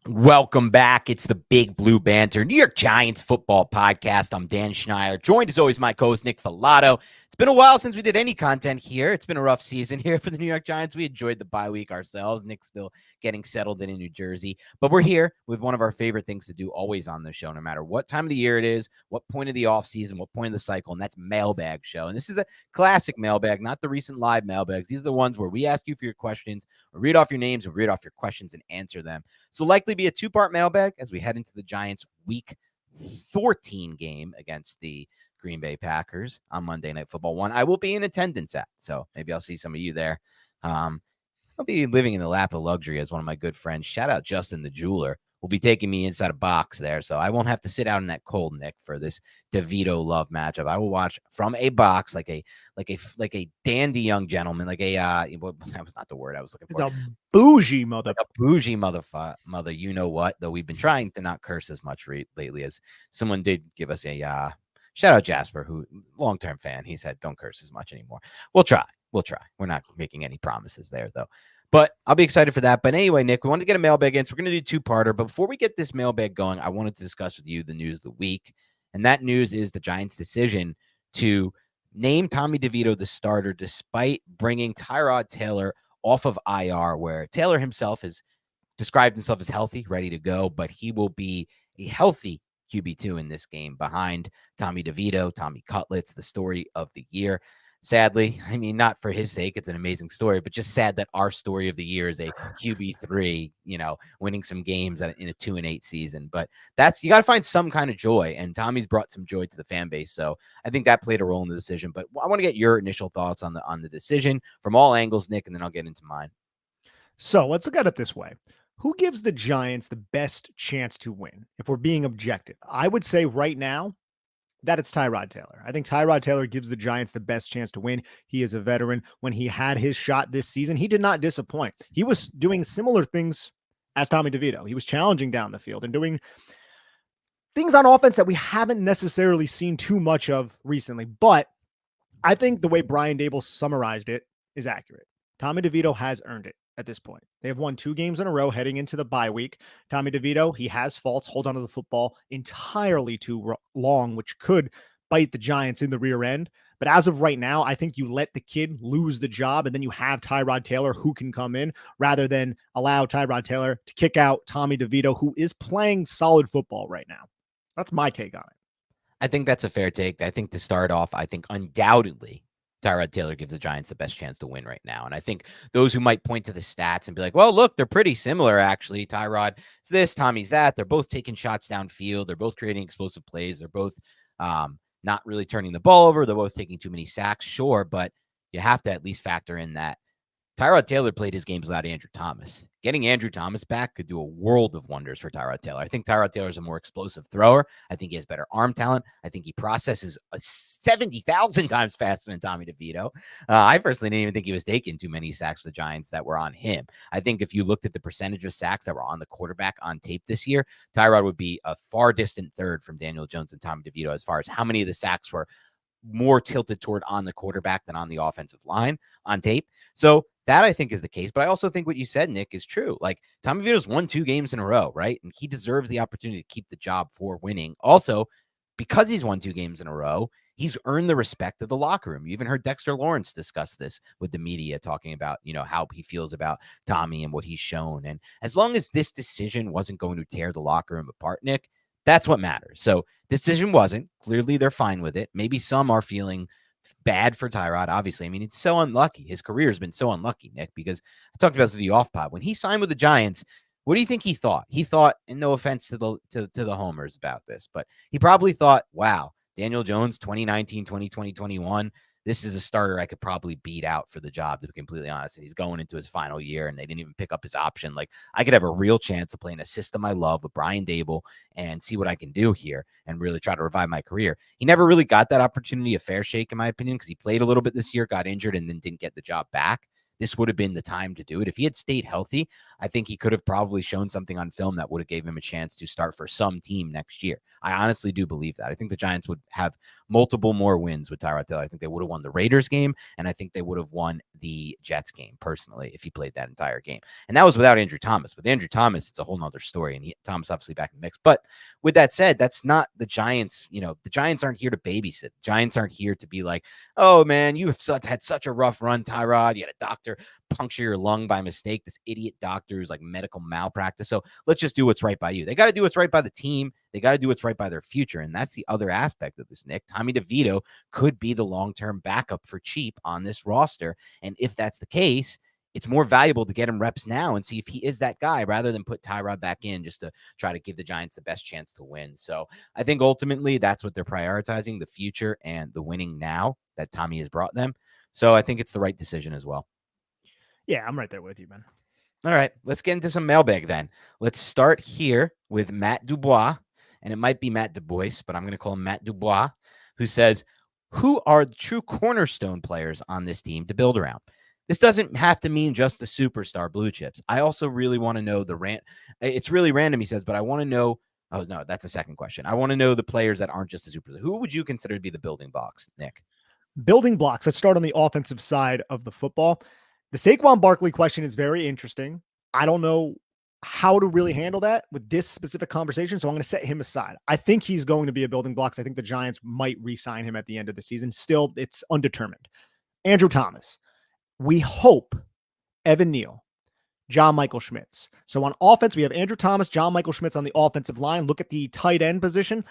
Welcome back. It's the Big Blue Banter, New York Giants football podcast. I'm Dan Schneider, joined as always my co-host Nick Filato. It's been a while since we did any content here. It's been a rough season here for the New York Giants. We enjoyed the bye week ourselves. Nick's still getting settled in New Jersey, but we're here with one of our favorite things to do always on the show, no matter what time of the year it is, what point of the offseason, what point of the cycle, and that's Mailbag show. And this is a classic mailbag, not the recent live mailbags. These are the ones where we ask you for your questions, we read off your names, we read off your questions and answer them. So likely be a two-part mailbag as we head into the Giants week 14 game against the Green Bay Packers on Monday Night Football 1. I will be in attendance at, so maybe I'll see some of you there. I'll be living in the lap of luxury as one of my good friends. Shout out Justin the Jeweler. Will be taking me inside a box there, so I won't have to sit out in that cold, Nick, for this DeVito love matchup. I will watch from a box like a dandy young gentleman, like a that was not the word I was looking for. It's a bougie mother. Like a bougie mother, you know what? Though we've been trying to not curse as much lately, as someone did give us a shout out Jasper, who long-term fan. He said don't curse as much anymore. We'll try. We're not making any promises there though. But I'll be excited for that. But anyway, Nick, we wanted to get a mailbag in, so we're going to do two-parter. But before we get this mailbag going, I wanted to discuss with you the news of the week. And that news is the Giants' decision to name Tommy DeVito the starter despite bringing Tyrod Taylor off of IR, where Taylor himself has described himself as healthy, ready to go, but he will be a healthy QB2 in this game behind Tommy DeVito, Tommy Cutlets, the story of the year. Sadly, I mean, not for his sake, it's an amazing story, but just sad that our story of the year is a QB3, winning some games in a 2-8 season. But you got to find some kind of joy, and Tommy's brought some joy to the fan base. So I think that played a role in the decision. But I want to get your initial thoughts on the decision from all angles, Nick, and then I'll get into mine. So let's look at it this way. Who gives the Giants the best chance to win? If we're being objective, I would say right now that it's Tyrod Taylor. I think Tyrod Taylor gives the Giants the best chance to win. He is a veteran. When he had his shot this season, he did not disappoint. He was doing similar things as Tommy DeVito. He was challenging down the field and doing things on offense that we haven't necessarily seen too much of recently. But I think the way Brian Dable summarized it is accurate. Tommy DeVito has earned it at this point. They have won 2 games in a row heading into the bye week. Tommy DeVito, he has faults, hold onto the football entirely too long, which could bite the Giants in the rear end. But as of right now, I think you let the kid lose the job, and then you have Tyrod Taylor who can come in rather than allow Tyrod Taylor to kick out Tommy DeVito, who is playing solid football right now. That's my take on it. I think that's a fair take. I think to start off, I think undoubtedly Tyrod Taylor gives the Giants the best chance to win right now. And I think those who might point to the stats and be like, well, look, they're pretty similar, actually. Tyrod is this, Tommy's that. They're both taking shots downfield. They're both creating explosive plays. They're both not really turning the ball over. They're both taking too many sacks. Sure, but you have to at least factor in that Tyrod Taylor played his games without Andrew Thomas. Getting Andrew Thomas back could do a world of wonders for Tyrod Taylor. I think Tyrod Taylor is a more explosive thrower. I think he has better arm talent. I think he processes 70,000 times faster than Tommy DeVito. I personally didn't even think he was taking too many sacks for the Giants that were on him. I think if you looked at the percentage of sacks that were on the quarterback on tape this year, Tyrod would be a far distant third from Daniel Jones and Tommy DeVito as far as how many of the sacks were more tilted toward on the quarterback than on the offensive line on tape. So that I think is the case. But I also think what you said, Nick, is true. Like Tommy DeVito's won 2 games in a row, right? And he deserves the opportunity to keep the job for winning. Also, because he's won 2 games in a row, he's earned the respect of the locker room. You even heard Dexter Lawrence discuss this with the media, talking about, how he feels about Tommy and what he's shown. And as long as this decision wasn't going to tear the locker room apart, Nick, that's what matters. So decision wasn't. Clearly, they're fine with it. Maybe some are feeling bad for Tyrod, obviously. I mean, it's so unlucky. His career has been so unlucky, Nick, because I talked about this with the off pod. When he signed with the Giants, what do you think he thought? He thought, and no offense to the homers about this, but he probably thought, wow, Daniel Jones, 2019, 2020, 21, this is a starter I could probably beat out for the job, to be completely honest. And he's going into his final year, and they didn't even pick up his option. Like, I could have a real chance to play in a system I love with Brian Dable and see what I can do here and really try to revive my career. He never really got that opportunity, a fair shake, in my opinion, because he played a little bit this year, got injured, and then didn't get the job back. this would have been the time to do it. If he had stayed healthy, I think he could have probably shown something on film that would have gave him a chance to start for some team next year. I honestly do believe that. I think the Giants would have multiple more wins with Tyrod Taylor. I think they would have won the Raiders game, and I think they would have won the Jets game personally if he played that entire game. And that was without Andrew Thomas. With Andrew Thomas, it's a whole nother story, and Thomas obviously back in the mix. But with that said, that's not the Giants. You know, the Giants aren't here to babysit. Giants aren't here to be like, oh man, you have had such a rough run, Tyrod. You had a doctor puncture your lung by mistake. This idiot doctor who's like medical malpractice. So let's just do what's right by you. They got to do what's right by the team. They got to do what's right by their future. And that's the other aspect of this, Nick. Tommy DeVito could be the long-term backup for cheap on this roster. And if that's the case, it's more valuable to get him reps now and see if he is that guy rather than put Tyrod back in just to try to give the Giants the best chance to win. So I think ultimately that's what they're prioritizing, the future and the winning now that Tommy has brought them. So I think it's the right decision as well. Yeah, I'm right there with you, man. All right, let's get into some mailbag then. Let's start here with Matt Dubois, and it might be Matt Dubois, but I'm going to call him Matt Dubois, who says, who are the true cornerstone players on this team to build around? This doesn't have to mean just the superstar blue chips. I also really want to know it's really random, he says, but I want to know. Oh, no, that's a second question. I want to know the players that aren't just the superstar. Who would you consider to be the building blocks, Nick? Building blocks. Let's start on the offensive side of the football. The Saquon Barkley question is very interesting. I don't know how to really handle that with this specific conversation, so I'm going to set him aside. I think he's going to be a building block. I think the Giants might re-sign him at the end of the season. Still, it's undetermined. Andrew Thomas. We hope Evan Neal, John Michael Schmitz. So on offense, we have Andrew Thomas, John Michael Schmitz on the offensive line. Look at the tight end position.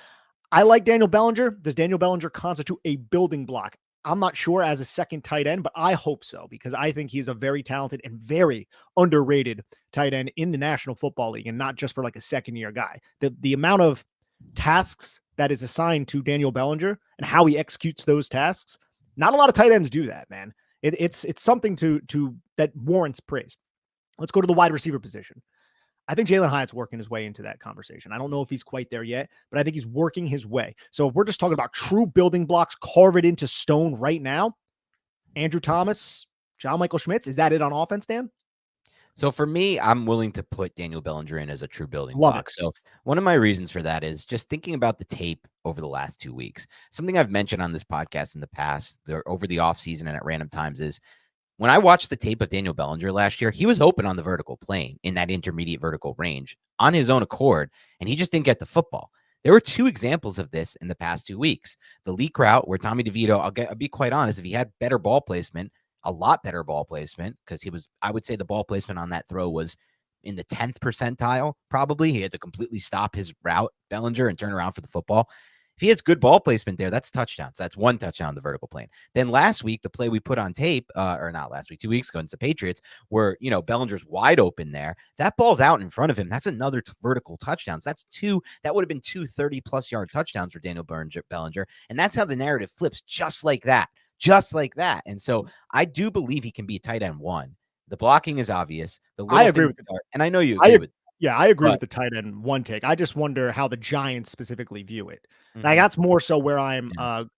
I like Daniel Bellinger. Does Daniel Bellinger constitute a building block? I'm not sure as a second tight end, but I hope so because I think he's a very talented and very underrated tight end in the National Football League and not just for like a second-year guy. The amount of tasks that is assigned to Daniel Bellinger and how he executes those tasks, not a lot of tight ends do that, man. It's something to that warrants praise. Let's go to the wide receiver position. I think Jalen Hyatt's working his way into that conversation. I don't know if he's quite there yet, but I think he's working his way. So if we're just talking about true building blocks, carve it into stone right now, Andrew Thomas, John Michael Schmitz, is that it on offense, Dan? So for me, I'm willing to put Daniel Bellinger in as a true building block. So one of my reasons for that is just thinking about the tape over the last 2 weeks. Something I've mentioned on this podcast in the past, over the offseason and at random times, is when I watched the tape of Daniel Bellinger last year, he was open on the vertical plane in that intermediate vertical range on his own accord, and he just didn't get the football. There were 2 examples of this in the past 2 weeks. The leak route where Tommy DeVito, I'll be quite honest, if he had better ball placement, a lot better ball placement, because I would say the ball placement on that throw was in the 10th percentile, probably. He had to completely stop his route, Bellinger, and turn around for the football. If he has good ball placement there, that's a touchdown. So that's 1 touchdown on the vertical plane. Then last week, the play we put on tape, or not last week, 2 weeks ago against the Patriots, where, Bellinger's wide open there. That ball's out in front of him. That's another vertical touchdown. So that's 2. That would have been 2 30-plus yard touchdowns for Daniel Bellinger. And that's how the narrative flips, just like that. Just like that. And so I do believe he can be a tight end 1. The blocking is obvious. I agree with that. And I know you agree with. Yeah, I agree with the tight end 1 take. I just wonder how the Giants specifically view it. Like that's more so where I'm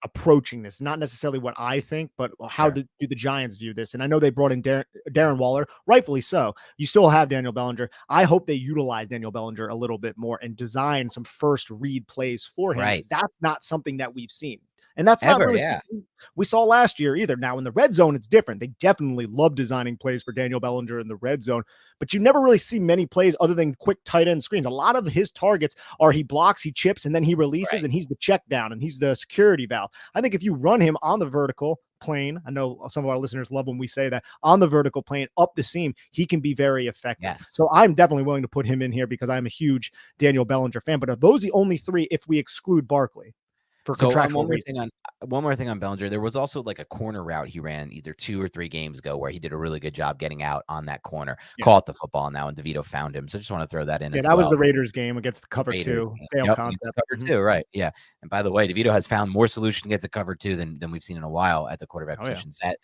approaching this. Not necessarily what I think, but how do the Giants view this? And I know they brought in Darren Waller, rightfully so. You still have Daniel Bellinger. I hope they utilize Daniel Bellinger a little bit more and design some first read plays for him. Right. That's not something that we've seen. And that's not really something we saw last year either. Now in the red zone, it's different. They definitely love designing plays for Daniel Bellinger in the red zone, but you never really see many plays other than quick tight end screens. A lot of his targets are he blocks, he chips, and then he releases, and he's the check down, and he's the security valve. I think if you run him on the vertical plane, I know some of our listeners love when we say that, on the vertical plane, up the seam, he can be very effective. Yes. So I'm definitely willing to put him in here because I'm a huge Daniel Bellinger fan. But are those the only 3 if we exclude Barkley? So one more thing on Bellinger. There was also like a corner route he ran either 2 or 3 games ago where he did a really good job getting out on that corner, caught the football now, and DeVito found him. So I just want to throw that in. Yeah, that was the Raiders game against the cover 2 fail concept. Cover 2, right? Yeah. And by the way, DeVito has found more solution against a cover 2 than we've seen in a while at the quarterback position set.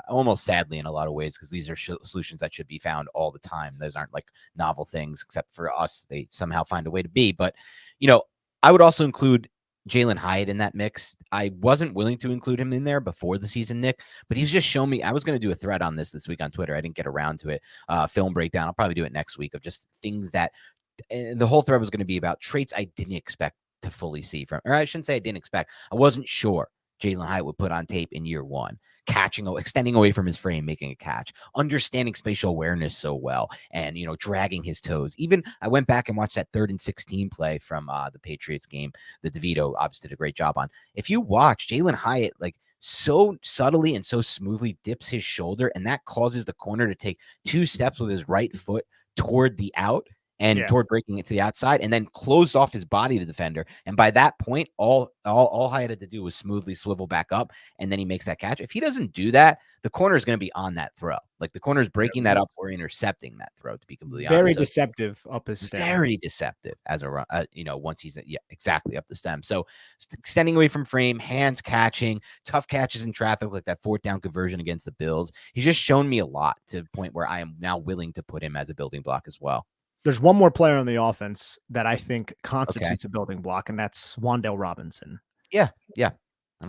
Almost sadly in a lot of ways, because these are solutions that should be found all the time. Those aren't like novel things, except for us. They somehow find a way to be. But I would also include Jalen Hyatt in that mix. I wasn't willing to include him in there before the season, Nick, but he's just shown me. I was going to do a thread on this week on Twitter. I didn't get around to it. Film breakdown. I'll probably do it next week of just things that, and the whole thread was going to be about traits I didn't expect to fully see from, or I shouldn't say I didn't expect. I wasn't sure Jalen Hyatt would put on tape in year one. Catching, extending away from his frame, making a catch, understanding spatial awareness so well, and dragging his toes. Even I went back and watched that 3rd and 16 play from the Patriots game that DeVito obviously did a great job on. If you watch Jalen Hyatt, like so subtly and so smoothly dips his shoulder, and that causes the corner to take 2 steps with his right foot toward the out and toward breaking it to the outside, and then closed off his body to defender. And by that point, all Hyatt had to do was smoothly swivel back up, and then he makes that catch. If he doesn't do that, the corner is going to be on that throw. Like the corner is breaking that up or intercepting that throw, to be completely honest. Very deceptive up his stem. Very deceptive as a run, once he's exactly up the stem. So extending away from frame, hands catching, tough catches in traffic, like that 4th down conversion against the Bills. He's just shown me a lot to the point where I am now willing to put him as a building block as well. There's one more player on the offense that I think constitutes a building block, and that's Wan'Dale Robinson. Yeah.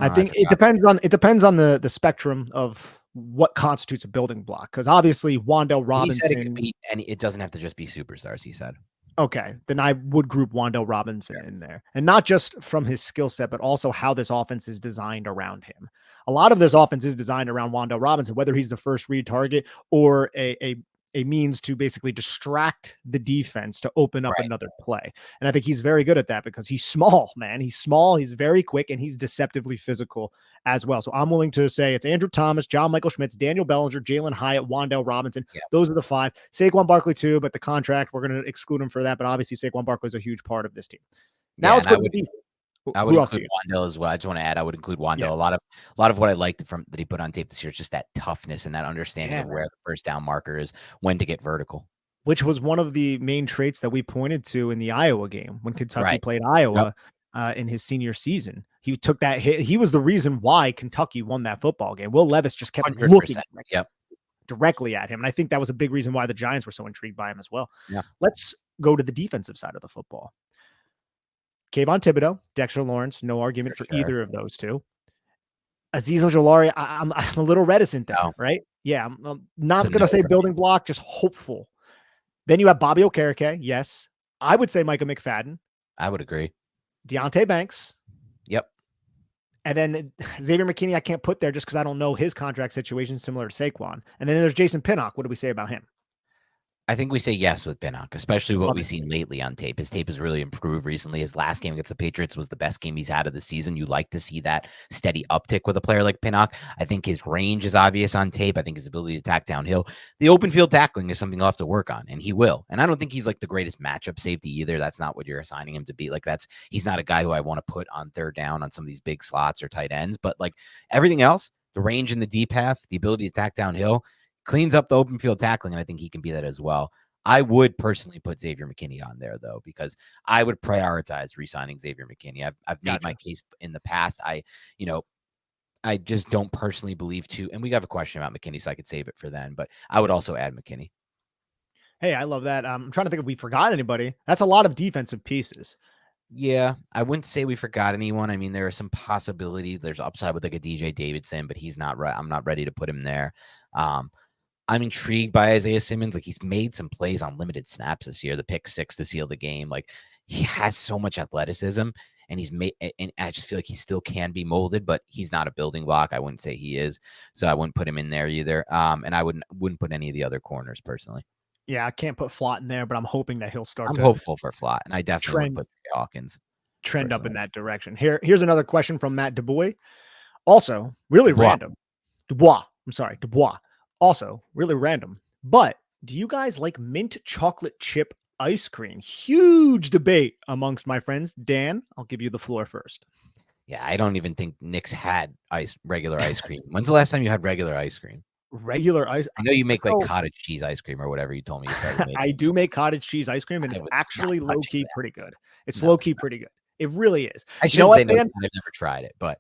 I think it depends on the spectrum of what constitutes a building block. Because obviously Wan'Dale Robinson, he said it could be, and it doesn't have to just be superstars. He said, okay, then I would group Wan'Dale Robinson in there, and not just from his skill set, but also how this offense is designed around him. A lot of this offense is designed around Wan'Dale Robinson, whether he's the first read target or a means to basically distract the defense to open up another play. And I think he's very good at that because he's small, man. He's small, he's very quick, and he's deceptively physical as well. So I'm willing to say it's Andrew Thomas, John Michael Schmitz, Daniel Bellinger, Jalen Hyatt, Wan'Dale Robinson. Yeah. Those are the 5. Saquon Barkley too, but the contract, we're going to exclude him for that. But obviously Saquon Barkley is a huge part of this team. Now let's go to the defense. I would include Wan'Dale as well. I just want to add, I would include Wan'Dale. Yeah. A lot of what I liked from that he put on tape this year is just that toughness and that understanding of where the first down marker is, when to get vertical. Which was one of the main traits that we pointed to in the Iowa game when Kentucky played Iowa in his senior season. He took that hit. He was the reason why Kentucky won that football game. Will Levis just kept 100%. looking directly at him. And I think that was a big reason why the Giants were so intrigued by him as well. Yeah. Let's go to the defensive side of the football. Kayvon Thibodeau, Dexter Lawrence, no argument for either of those two. Azeez Ojulari, I'm a little reticent there, right? Yeah, I'm not going to say building block, just hopeful. Then you have Bobby Okereke, yes. I would say Micah McFadden. I would agree. Deonte Banks. Yep. And then Xavier McKinney, I can't put there just because I don't know his contract situation, similar to Saquon. And then there's Jason Pinnock. What do we say about him? I think we say yes with Pinnock, especially what we've seen lately on tape. His tape has really improved recently. His last game against the Patriots was the best game he's had of the season. You like to see that steady uptick with a player like Pinnock. I think his range is obvious on tape. I think his ability to attack downhill. The open field tackling is something he'll have to work on, and he will. And I don't think he's like the greatest matchup safety either. That's not what you're assigning him to be. Like he's not a guy who I want to put on third down on some of these big slots or tight ends. But like everything else, the range in the deep half, the ability to attack downhill, cleans up the open field tackling, and I think he can be that as well. I would personally put Xavier McKinney on there, though, because I would prioritize re-signing Xavier McKinney. I've made my case in the past. I just don't personally believe and we have a question about McKinney, so I could save it for then, but I would also add McKinney. Hey, I love that. I'm trying to think if we forgot anybody. That's a lot of defensive pieces. Yeah, I wouldn't say we forgot anyone. I mean, there are some possibilities. There's upside with like a DJ Davidson, but he's not right. I'm not ready to put him there. I'm intrigued by Isaiah Simmons. Like he's made some plays on limited snaps this year, the pick 6 to seal the game. Like he has so much athleticism and and I just feel like he still can be molded, but he's not a building block. I wouldn't say he is. So I wouldn't put him in there either. And I wouldn't put any of the other corners personally. Yeah, I can't put Flott in there, but I'm hoping that he'll start. I'm hopeful for Flott, and I definitely would put Hawkins. Trend personally up in that direction. Here's another question from Matt Dubois. Also, really random. Dubois. Also, really random, but do you guys like mint chocolate chip ice cream? Huge debate amongst my friends. Dan, I'll give you the floor first. Yeah, I don't even think Nick's had regular ice cream. When's the last time you had regular ice cream? Regular ice. I know you make like cottage cheese ice cream or whatever you told me you started making. I do make cottage cheese ice cream, and it's actually low key pretty good. It's low key pretty good. It really is. I shouldn't say no, I've never tried it, but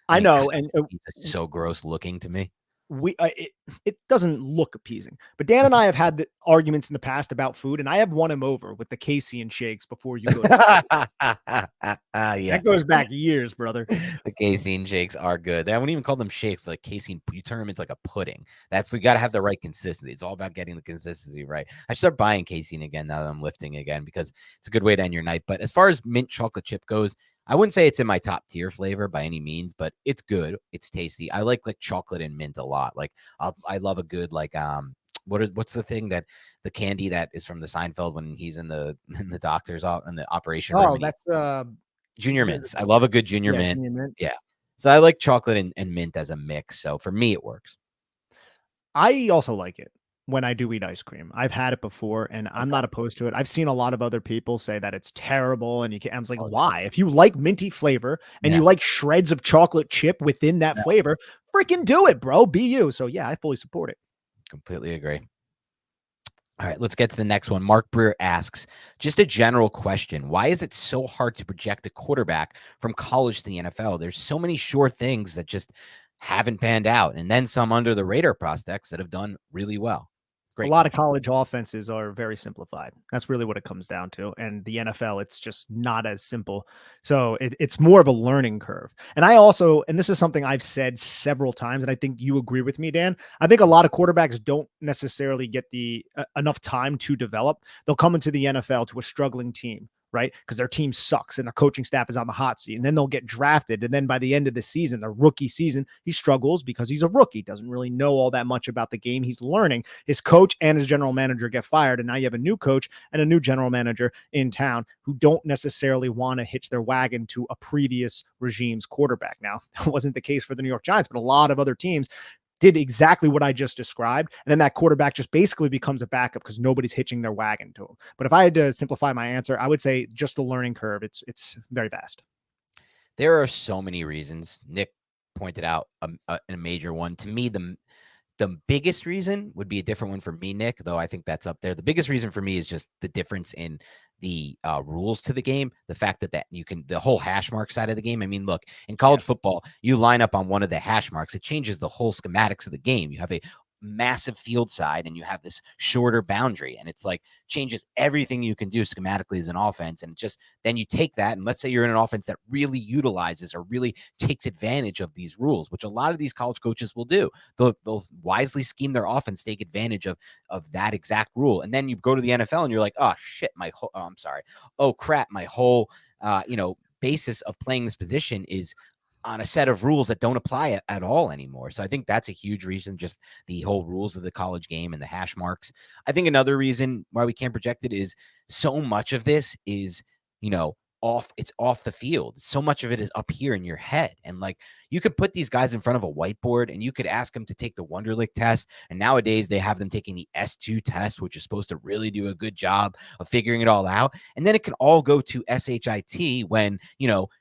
I know, and it's so gross looking to me. it doesn't look appeasing. But Dan and I have had the arguments in the past about food, and I have won him over with the casein shakes before you go to school. Yeah. That goes back years, brother. The casein shakes are good. I wouldn't even call them shakes. Like casein, you turn them into like a pudding. You got to have the right consistency. It's all about getting the consistency right. I should start buying casein again now that I'm lifting again because it's a good way to end your night. But as far as mint chocolate chip goes, I wouldn't say it's in my top tier flavor by any means, but it's good. It's tasty. I like chocolate and mint a lot. Like I love a good what's the thing that the candy that is from the Seinfeld when he's in the doctor's in the operation room? Oh, that's Junior mints. I love a good junior mint. Junior mint. Yeah. So I like chocolate and mint as a mix. So for me, it works. I also like it when I do eat ice cream. I've had it before and I'm not opposed to it. I've seen a lot of other people say that it's terrible and you can't. I was like, why? If you like minty flavor and you like shreds of chocolate chip within that flavor, freaking do it, bro. Be you. So yeah, I fully support it. Completely agree. All right, let's get to the next one. Mark Breer asks, just a general question. Why is it so hard to project a quarterback from college to the NFL? There's so many sure things that just haven't panned out, and then some under the radar prospects that have done really well. Great. A lot of college offenses are very simplified. That's really what it comes down to. And the NFL, it's just not as simple. So it's more of a learning curve. And I also, and this is something I've said several times, and I think you agree with me, Dan. I think a lot of quarterbacks don't necessarily get the enough time to develop. They'll come into the NFL to a struggling team, right? Because their team sucks and the coaching staff is on the hot seat, and then they'll get drafted. And then by the end of the season, the rookie season, he struggles because he's a rookie, doesn't really know all that much about the game. He's learning. His coach and his general manager get fired. And now you have a new coach and a new general manager in town who don't necessarily want to hitch their wagon to a previous regime's quarterback. Now, that wasn't the case for the New York Giants, but a lot of other teams did exactly what I just described. And then that quarterback just basically becomes a backup because nobody's hitching their wagon to him. But if I had to simplify my answer, I would say just the learning curve. It's very vast. There are so many reasons. Nick pointed out a major one. To me, the biggest reason would be a different one for me, Nick, though I think that's up there. The biggest reason for me is just the difference in the rules to the game. The fact that you can, the whole hash mark side of the game. I mean, look, in college football, you line up on one of the hash marks. It changes the whole schematics of the game. You have a massive field side and you have this shorter boundary, and it's like changes everything you can do schematically as an offense. And just then you take that, and let's say you're in an offense that really utilizes or really takes advantage of these rules, which a lot of these college coaches will do. They'll wisely scheme their offense, take advantage of that exact rule. And then you go to the NFL and you're like, oh shit, oh crap, my whole basis of playing this position is on a set of rules that don't apply at all anymore. So I think that's a huge reason, just the whole rules of the college game and the hash marks. I think another reason why we can't project it is so much of this is, it's off the field. So much of it is up here in your head. And like, you could put these guys in front of a whiteboard and you could ask them to take the Wonderlic test. And nowadays they have them taking the S2 test, which is supposed to really do a good job of figuring it all out. And then it can all go to SHIT when,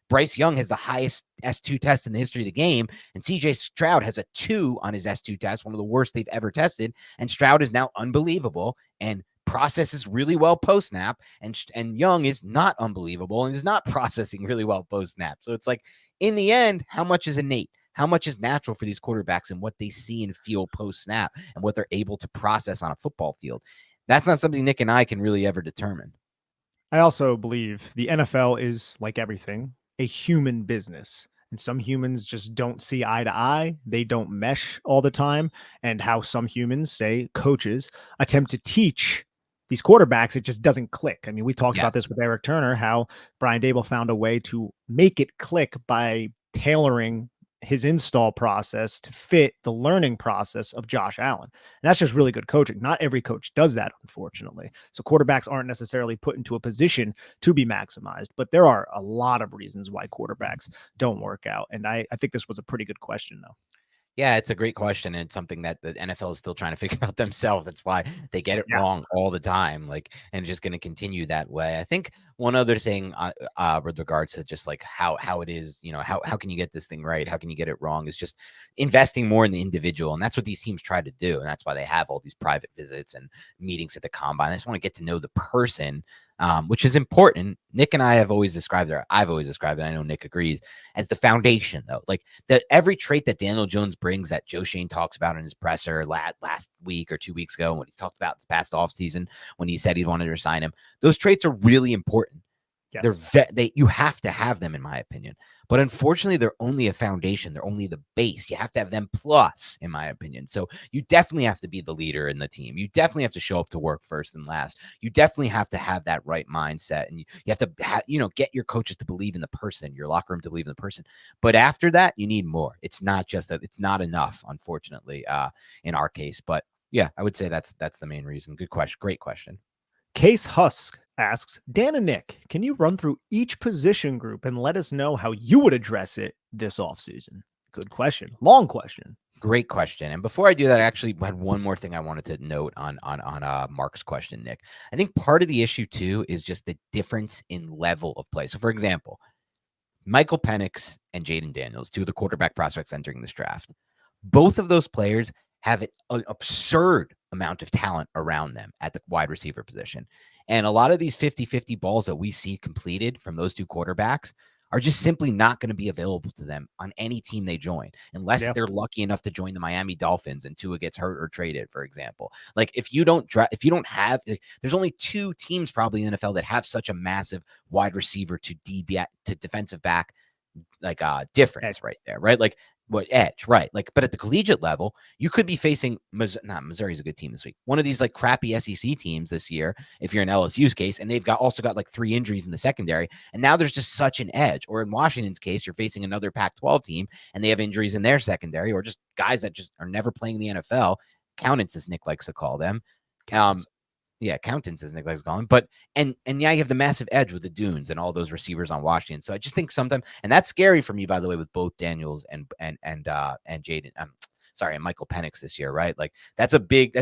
Bryce Young has the highest S2 test in the history of the game. And CJ Stroud has a 2 on his S2 test, one of the worst they've ever tested. And Stroud is now unbelievable and processes really well post snap, and Young is not unbelievable and is not processing really well post snap. So it's like, in the end, how much is innate? How much is natural for these quarterbacks and what they see and feel post snap and what they're able to process on a football field? That's not something Nick and I can really ever determine. I also believe the NFL is, like everything, a human business. And some humans just don't see eye to eye. They don't mesh all the time. And how some humans, say coaches, attempt to teach these quarterbacks, it just doesn't click. I mean, we talked about this with Eric Turner, how Brian Dable found a way to make it click by tailoring his install process to fit the learning process of Josh Allen. And that's just really good coaching. Not every coach does that, unfortunately. So quarterbacks aren't necessarily put into a position to be maximized, but there are a lot of reasons why quarterbacks don't work out. And I think this was a pretty good question, though. Yeah, it's a great question. And it's something that the NFL is still trying to figure out themselves. That's why they get it wrong all the time. And just going to continue that way. I think one other thing with regards to just like how it is, how can you get this thing right? How can you get it wrong? Is just investing more in the individual. And that's what these teams try to do. And that's why they have all these private visits and meetings at the combine. I just want to get to know the person which is important. Nick and I have always described it. I've always described it. I know Nick agrees as the foundation, though. Like every trait that Daniel Jones brings that Joe Shane talks about in his presser last week or 2 weeks ago when he's talked about this past offseason when he said he wanted to sign him, those traits are really important. Yes. You have to have them, in my opinion. But unfortunately, they're only a foundation. They're only the base. You have to have them plus, in my opinion. So you definitely have to be the leader in the team. You definitely have to show up to work first and last. You definitely have to have that right mindset. And you have to, get your coaches to believe in the person, your locker room to believe in the person. But after that, you need more. It's not just that. It's not enough, unfortunately, in our case. But yeah, I would say that's the main reason. Good question. Great question. Case Husk asks, Dan and Nick, can you run through each position group and let us know how you would address it this offseason? Good question. Long question. Great question. And before I do that, I actually had one more thing I wanted to note on Mark's question, Nick. I think part of the issue too is just the difference in level of play. So, for example, Michael Penix and Jaden Daniels, two of the quarterback prospects entering this draft, both of those players have an absurd amount of talent around them at the wide receiver position. And a lot of these 50-50 balls that we see completed from those two quarterbacks are just simply not going to be available to them on any team they join, unless they're lucky enough to join the Miami Dolphins and Tua gets hurt or traded, for example. Like if you don't have, there's only two teams probably in the NFL that have such a massive wide receiver to defensive back difference right there, right? Like what edge, right? Like, but at the collegiate level, you could be facing Missouri's a good team this week. One of these like crappy SEC teams this year, if you're in LSU's case, and they've also got like 3 injuries in the secondary, and now there's just such an edge. Or in Washington's case, you're facing another Pac-12 team, and they have injuries in their secondary, or just guys that just are never playing in the NFL. Accountants, as Nick likes to call them. Accountants, as Nick likes to call them. But and you have the massive edge with the Dunes and all those receivers on Washington. So I just think sometimes, and that's scary for me, by the way, with both Daniels and Jaden. And Michael Penix this year, right? Like that's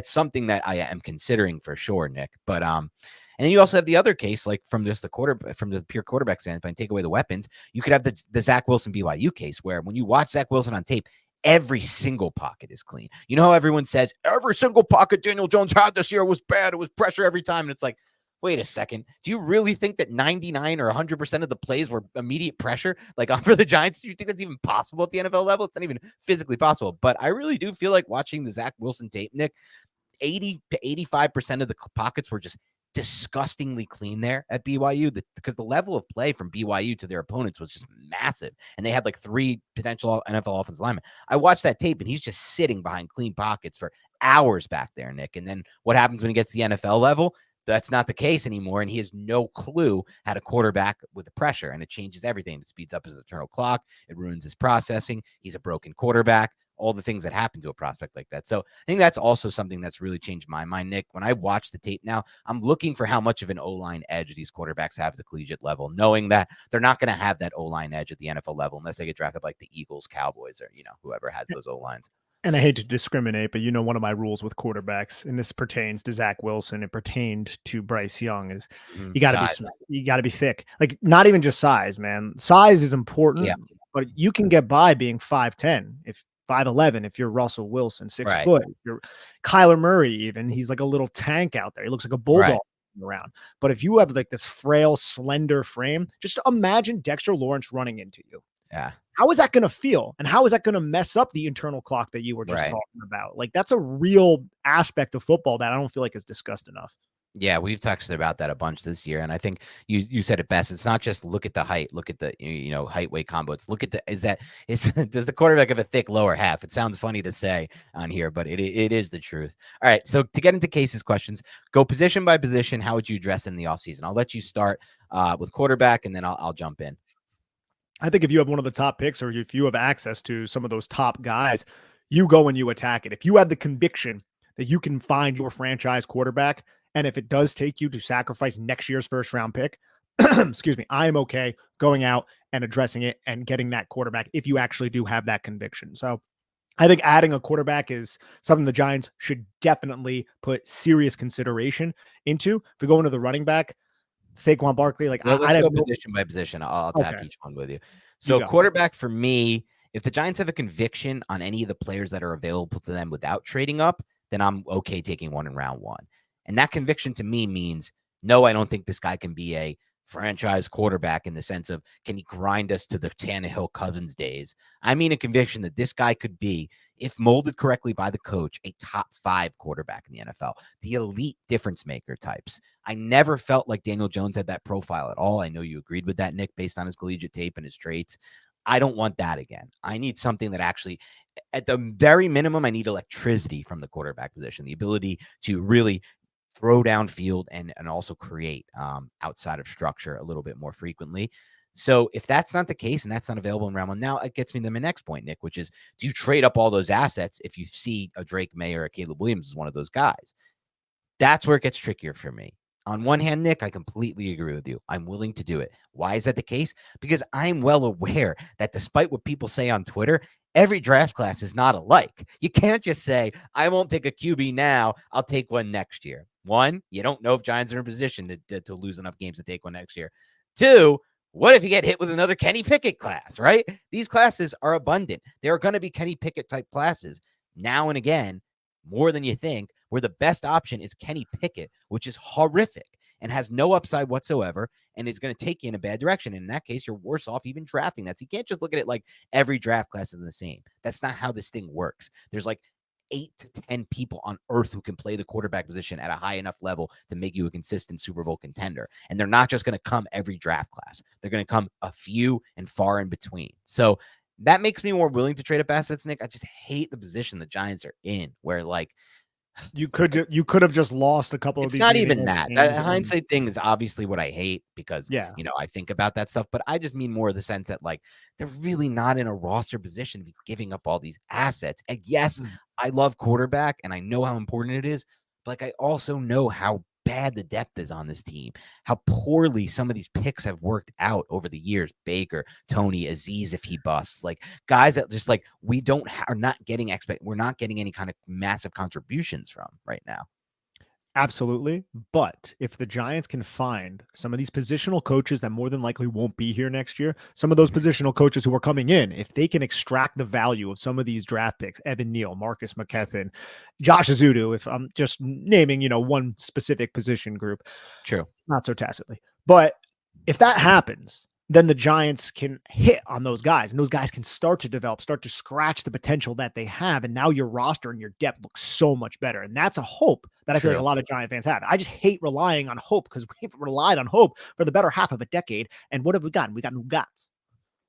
something that I am considering for sure, Nick. But and then you also have the other case, like from the pure quarterback standpoint, take away the weapons. You could have the Zach Wilson BYU case where when you watch Zach Wilson on tape, every single pocket is clean. You know how everyone says every single pocket Daniel Jones had this year was bad. It was pressure every time. And it's like, wait a second. Do you really think that 99 or 100% of the plays were immediate pressure? Like for the Giants, do you think that's even possible at the NFL level? It's not even physically possible. But I really do feel like watching the Zach Wilson tape, Nick, 80 to 85% of the pockets were just disgustingly clean there at BYU because the level of play from BYU to their opponents was just massive. And they had like 3 potential NFL offensive linemen. I watched that tape and he's just sitting behind clean pockets for hours back there, Nick. And then what happens when he gets to the NFL level? That's not the case anymore. And he has no clue how to quarterback with the pressure. And it changes everything. It speeds up his internal clock. It ruins his processing. He's a broken quarterback. All the things that happen to a prospect like that. So I think that's also something that's really changed my mind, Nick. When I watch the tape now, I'm looking for how much of an O-line edge these quarterbacks have at the collegiate level, knowing that they're not going to have that O-line edge at the NFL level unless they get drafted like the Eagles, Cowboys, or, whoever has those O-lines. And I hate to discriminate, but one of my rules with quarterbacks, and this pertains to Zach Wilson, it pertained to Bryce Young, is you got to be thick. Like not even just size, man. Size is important, but you can get by being 5'10" if 5'11" if you're Russell Wilson, 6 foot. If you're Kyler Murray, even he's like a little tank out there. He looks like a bulldog around. But if you have like this frail, slender frame, just imagine Dexter Lawrence running into you. Yeah. How is that going to feel? And how is that going to mess up the internal clock that you were just talking about? Like that's a real aspect of football that I don't feel like is discussed enough. Yeah, we've talked about that a bunch this year, and I think you said it best. It's not just look at the height, look at the height weight combo. It's look at does the quarterback have a thick lower half? It sounds funny to say on here, but it is the truth. All right, so to get into Case's questions, go position by position. How would you address in the offseason? I'll let you start with quarterback, and then I'll jump in. I think if you have one of the top picks, or if you have access to some of those top guys, you go and you attack it. If you have the conviction that you can find your franchise quarterback, and if it does take you to sacrifice next year's first round pick, excuse me, I am okay going out and addressing it and getting that quarterback if you actually do have that conviction. So I think adding a quarterback is something the Giants should definitely put serious consideration into. If we go into the running back, Saquon Barkley, let's go position by position. I'll attack each one with you. So quarterback for me, if the Giants have a conviction on any of the players that are available to them without trading up, then I'm okay taking one in round 1. And that conviction to me means No, I don't think this guy can be a franchise quarterback in the sense of can he grind us to the Tannehill Cousins days. I mean a conviction that this guy could be, if molded correctly by the coach, a top 5 quarterback in the NFL, the elite difference maker types. I never felt like Daniel Jones had that profile at all. I know you agreed with that, Nick, based on his collegiate tape and his traits. I don't want that again. I need something that actually, at the very minimum, I need electricity from the quarterback position, the ability to really throw downfield and also create outside of structure a little bit more frequently. So if that's not the case and that's not available in round 1, now it gets me to my next point, Nick, which is, do you trade up all those assets if you see a Drake May or a Caleb Williams as one of those guys? That's where it gets trickier for me. On one hand, Nick, I completely agree with you. I'm willing to do it. Why is that the case? Because I'm well aware that despite what people say on Twitter, every draft class is not alike. You can't just say, I won't take a QB now, I'll take one next year. One, you don't know if Giants are in position to lose enough games to take one next year. Two, what if you get hit with another Kenny Pickett class, right? These classes are abundant. There are going to be Kenny Pickett type classes now and again, more than you think, where the best option is Kenny Pickett, which is horrific and has no upside whatsoever and is going to take you in a bad direction. And in that case, you're worse off even drafting that. So you can't just look at it like every draft class is the same. That's not how this thing works. There's like 8 to 10 people on earth who can play the quarterback position at a high enough level to make you a consistent Super Bowl contender. And they're not just going to come every draft class. They're going to come a few and far in between. So that makes me more willing to trade up assets, Nick. I just hate the position the Giants are in, where like You could have just lost a couple of it's these. not even that. That hindsight thing is obviously what I hate because I think about that stuff, but I just mean more the sense that like they're really not in a roster position to be giving up all these assets. And yes, I love quarterback and I know how important it is, but like I also know how bad the depth is on this team, how poorly some of these picks have worked out over the years. Baker, Tony, Aziz, if he busts, like guys that just like are not getting we're not getting any kind of massive contributions from right now. Absolutely. But if the Giants can find some of these positional coaches that more than likely won't be here next year, some of those positional coaches who are coming in, if they can extract the value of some of these draft picks, Evan Neal, Marcus McKethan, Josh Azudu, if I'm just naming, one specific position group. True. Not so tacitly. But if that happens, then the Giants can hit on those guys and those guys can start to develop, start to scratch the potential that they have. And now your roster and your depth looks so much better. And that's a hope that I feel like a lot of Giant fans have. I just hate relying on hope because we've relied on hope for the better half of a decade. And what have we gotten? We got new guts.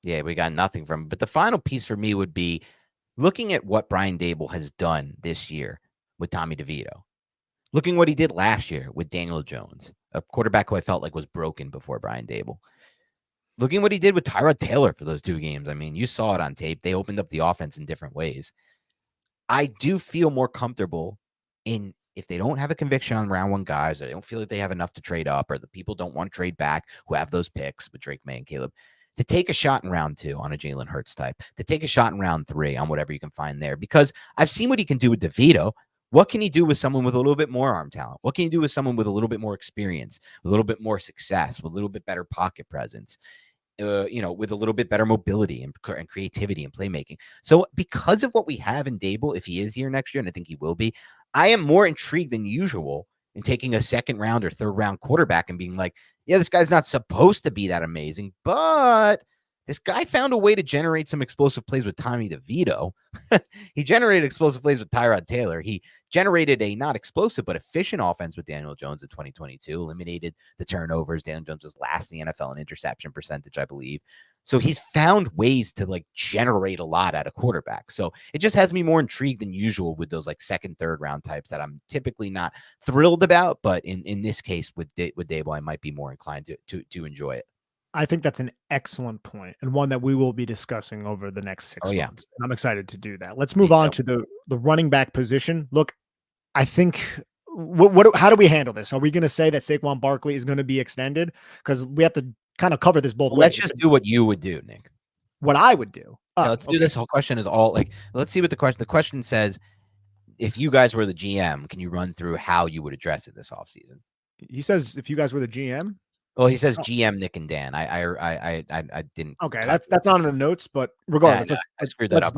Yeah, we got nothing from it. But the final piece for me would be looking at what Brian Daboll has done this year with Tommy DeVito. Looking what he did last year with Daniel Jones, a quarterback who I felt like was broken before Brian Daboll. Looking what he did with Tyrod Taylor for those 2 games. I mean, you saw it on tape. They opened up the offense in different ways. I do feel more comfortable in if they don't have a conviction on round 1 guys, or they don't feel like they have enough to trade up, or the people don't want to trade back who have those picks with Drake May and Caleb, to take a shot in round 2 on a Jalen Hurts type, to take a shot in round 3 on whatever you can find there. Because I've seen what he can do with DeVito. What can he do with someone with a little bit more arm talent? What can he do with someone with a little bit more experience, a little bit more success, with a little bit better pocket presence? With a little bit better mobility and creativity and playmaking. So because of what we have in Daboll, if he is here next year, and I think he will be, I am more intrigued than usual in taking a 2nd round or 3rd round quarterback and being like, yeah, this guy's not supposed to be that amazing, but this guy found a way to generate some explosive plays with Tommy DeVito. He generated explosive plays with Tyrod Taylor. He generated a not explosive, but efficient offense with Daniel Jones in 2022, eliminated the turnovers. Daniel Jones was last in the NFL in interception percentage, I believe. So he's found ways to like generate a lot out of quarterback. So it just has me more intrigued than usual with those like 2nd, 3rd round types that I'm typically not thrilled about. But in this case with Daboll, I might be more inclined to enjoy it. I think that's an excellent point and one that we will be discussing over the next 6 months. And I'm excited to do that. Let's move on to the running back position. Look, I think how do we handle this? Are we going to say that Saquon Barkley is going to be extended? Because we have to kind of cover this both ways. Let's just do what you would do, Nick. What I would do. Let's do this whole question is all like, let's see what the question says. If you guys were the GM, can you run through how you would address it this offseason? He says, if you guys were the GM. Well, he says GM Nick and Dan. I didn't. Okay, that's not in the notes, but regardless, I screwed that up.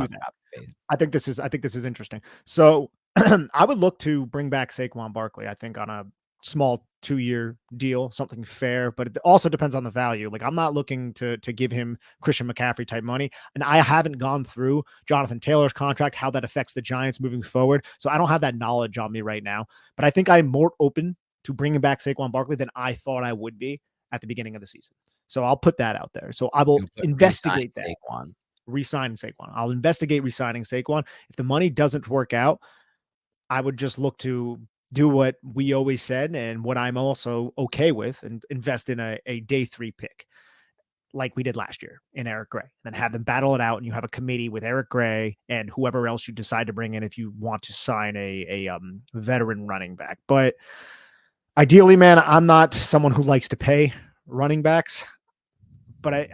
I think this is interesting. So I would look to bring back Saquon Barkley. I think on a small 2-year deal, something fair, but it also depends on the value. Like I'm not looking to give him Christian McCaffrey type money. And I haven't gone through Jonathan Taylor's contract, how that affects the Giants moving forward. So I don't have that knowledge on me right now, but I think I'm more open to bringing back Saquon Barkley than I thought I would be at the beginning of the season. So I'll put that out there. So I will investigate that. Saquon. Resign Saquon. I'll investigate resigning Saquon. If the money doesn't work out, I would just look to do what we always said and what I'm also okay with, and invest in a day 3 pick like we did last year in Eric Gray, and then have them battle it out. And you have a committee with Eric Gray and whoever else you decide to bring in if you want to sign a veteran running back. But ideally, man, I'm not someone who likes to pay running backs, but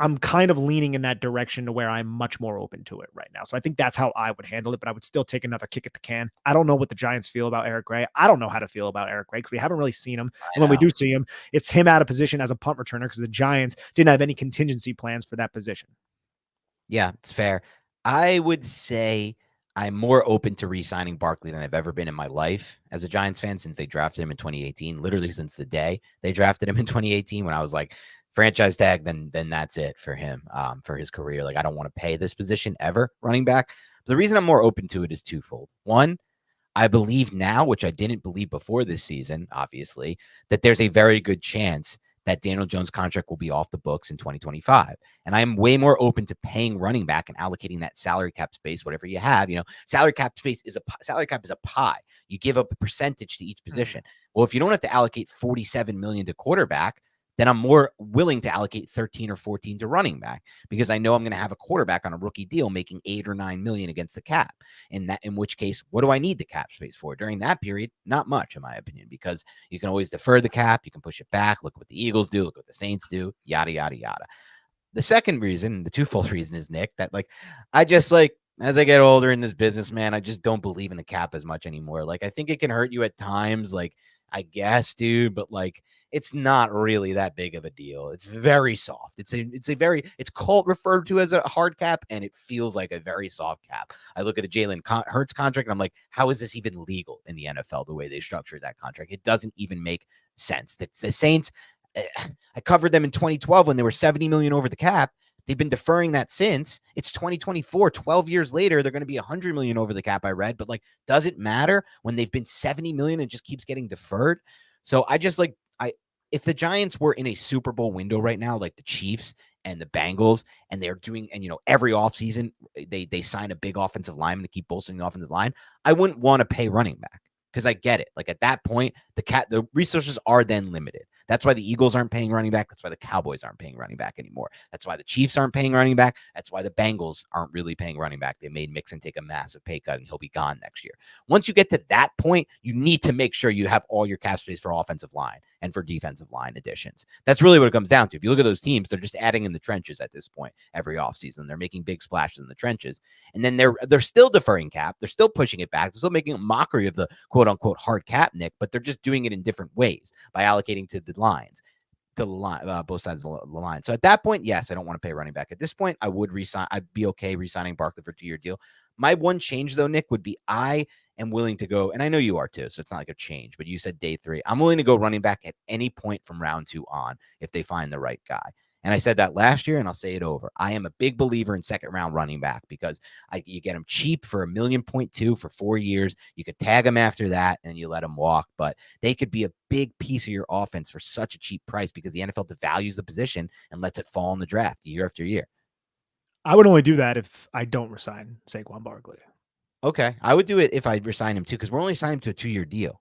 I'm kind of leaning in that direction to where I'm much more open to it right now. So I think that's how I would handle it, but I would still take another kick at the can. I don't know what the Giants feel about Eric Gray. I don't know how to feel about Eric Gray because we haven't really seen him. And when we do see him, it's him out of position as a punt returner because the Giants didn't have any contingency plans for that position. Yeah, it's fair. I would say I'm more open to re-signing Barkley than I've ever been in my life as a Giants fan since they drafted him in 2018, literally since the day they drafted him in 2018 when I was like, franchise tag, then that's it for him, for his career. Like, I don't want to pay this position ever, running back. But the reason I'm more open to it is twofold. One, I believe now, which I didn't believe before this season, obviously, that there's a very good chance that Daniel Jones' contract will be off the books in 2025. And I'm way more open to paying running back and allocating that salary cap space, whatever you have. Salary cap space is salary cap is a pie. You give up a percentage to each position. Well, if you don't have to allocate $47 million to quarterback, then I'm more willing to allocate 13 or 14 to running back because I know I'm going to have a quarterback on a rookie deal making 8 or 9 million against the cap. In which case, what do I need the cap space for? During that period, not much, in my opinion, because you can always defer the cap. You can push it back. Look what the Eagles do. Look what the Saints do, yada, yada, yada. The second reason, the twofold reason is, Nick, that I just as I get older in this business, man, I just don't believe in the cap as much anymore. I think it can hurt you at times, I guess, dude, but it's not really that big of a deal. It's very soft. It's called referred to as a hard cap, and it feels like a very soft cap. I look at a Jalen Hurts contract, and I'm like, how is this even legal in the NFL, the way they structured that contract? It doesn't even make sense. The Saints, I covered them in 2012 when they were 70 million over the cap. They've been deferring that since. It's 2024, 12 years later. They're going to be 100 million over the cap, I read, but does it matter when they've been 70 million and just keeps getting deferred? So I just if the Giants were in a Super Bowl window right now, like the Chiefs and the Bengals, and they're doing, and every offseason they sign a big offensive lineman to keep bolstering the offensive line, I wouldn't want to pay running back because I get it. At that point, the resources are then limited. That's why the Eagles aren't paying running back. That's why the Cowboys aren't paying running back anymore. That's why the Chiefs aren't paying running back. That's why the Bengals aren't really paying running back. They made Mixon take a massive pay cut, and he'll be gone next year. Once you get to that point, you need to make sure you have all your cap space for offensive line and for defensive line additions. That's really what it comes down to. If you look at those teams, they're just adding in the trenches at this point every offseason. They're making big splashes in the trenches. And then they're still deferring cap. They're still pushing it back. They're still making a mockery of the quote-unquote hard cap, Nick, but they're just doing it in different ways by allocating to the lines. Both sides of the line. So at that point, yes, I don't want to pay running back. At this point, I would resign. I'd be okay resigning Barkley for a 2-year deal. My one change, though, Nick, would be I am willing to go, and I know you are too, so it's not like a change, but you said day 3. I'm willing to go running back at any point from round 2 on if they find the right guy. And I said that last year, and I'll say it over. I am a big believer in second-round running back because you get him cheap for $1.2 million for 4 years. You could tag him after that, and you let him walk. But they could be a big piece of your offense for such a cheap price because the NFL devalues the position and lets it fall in the draft year after year. I would only do that if I don't resign Saquon Barkley. Okay, I would do it if I resign him too because we're only signing him to a 2-year deal.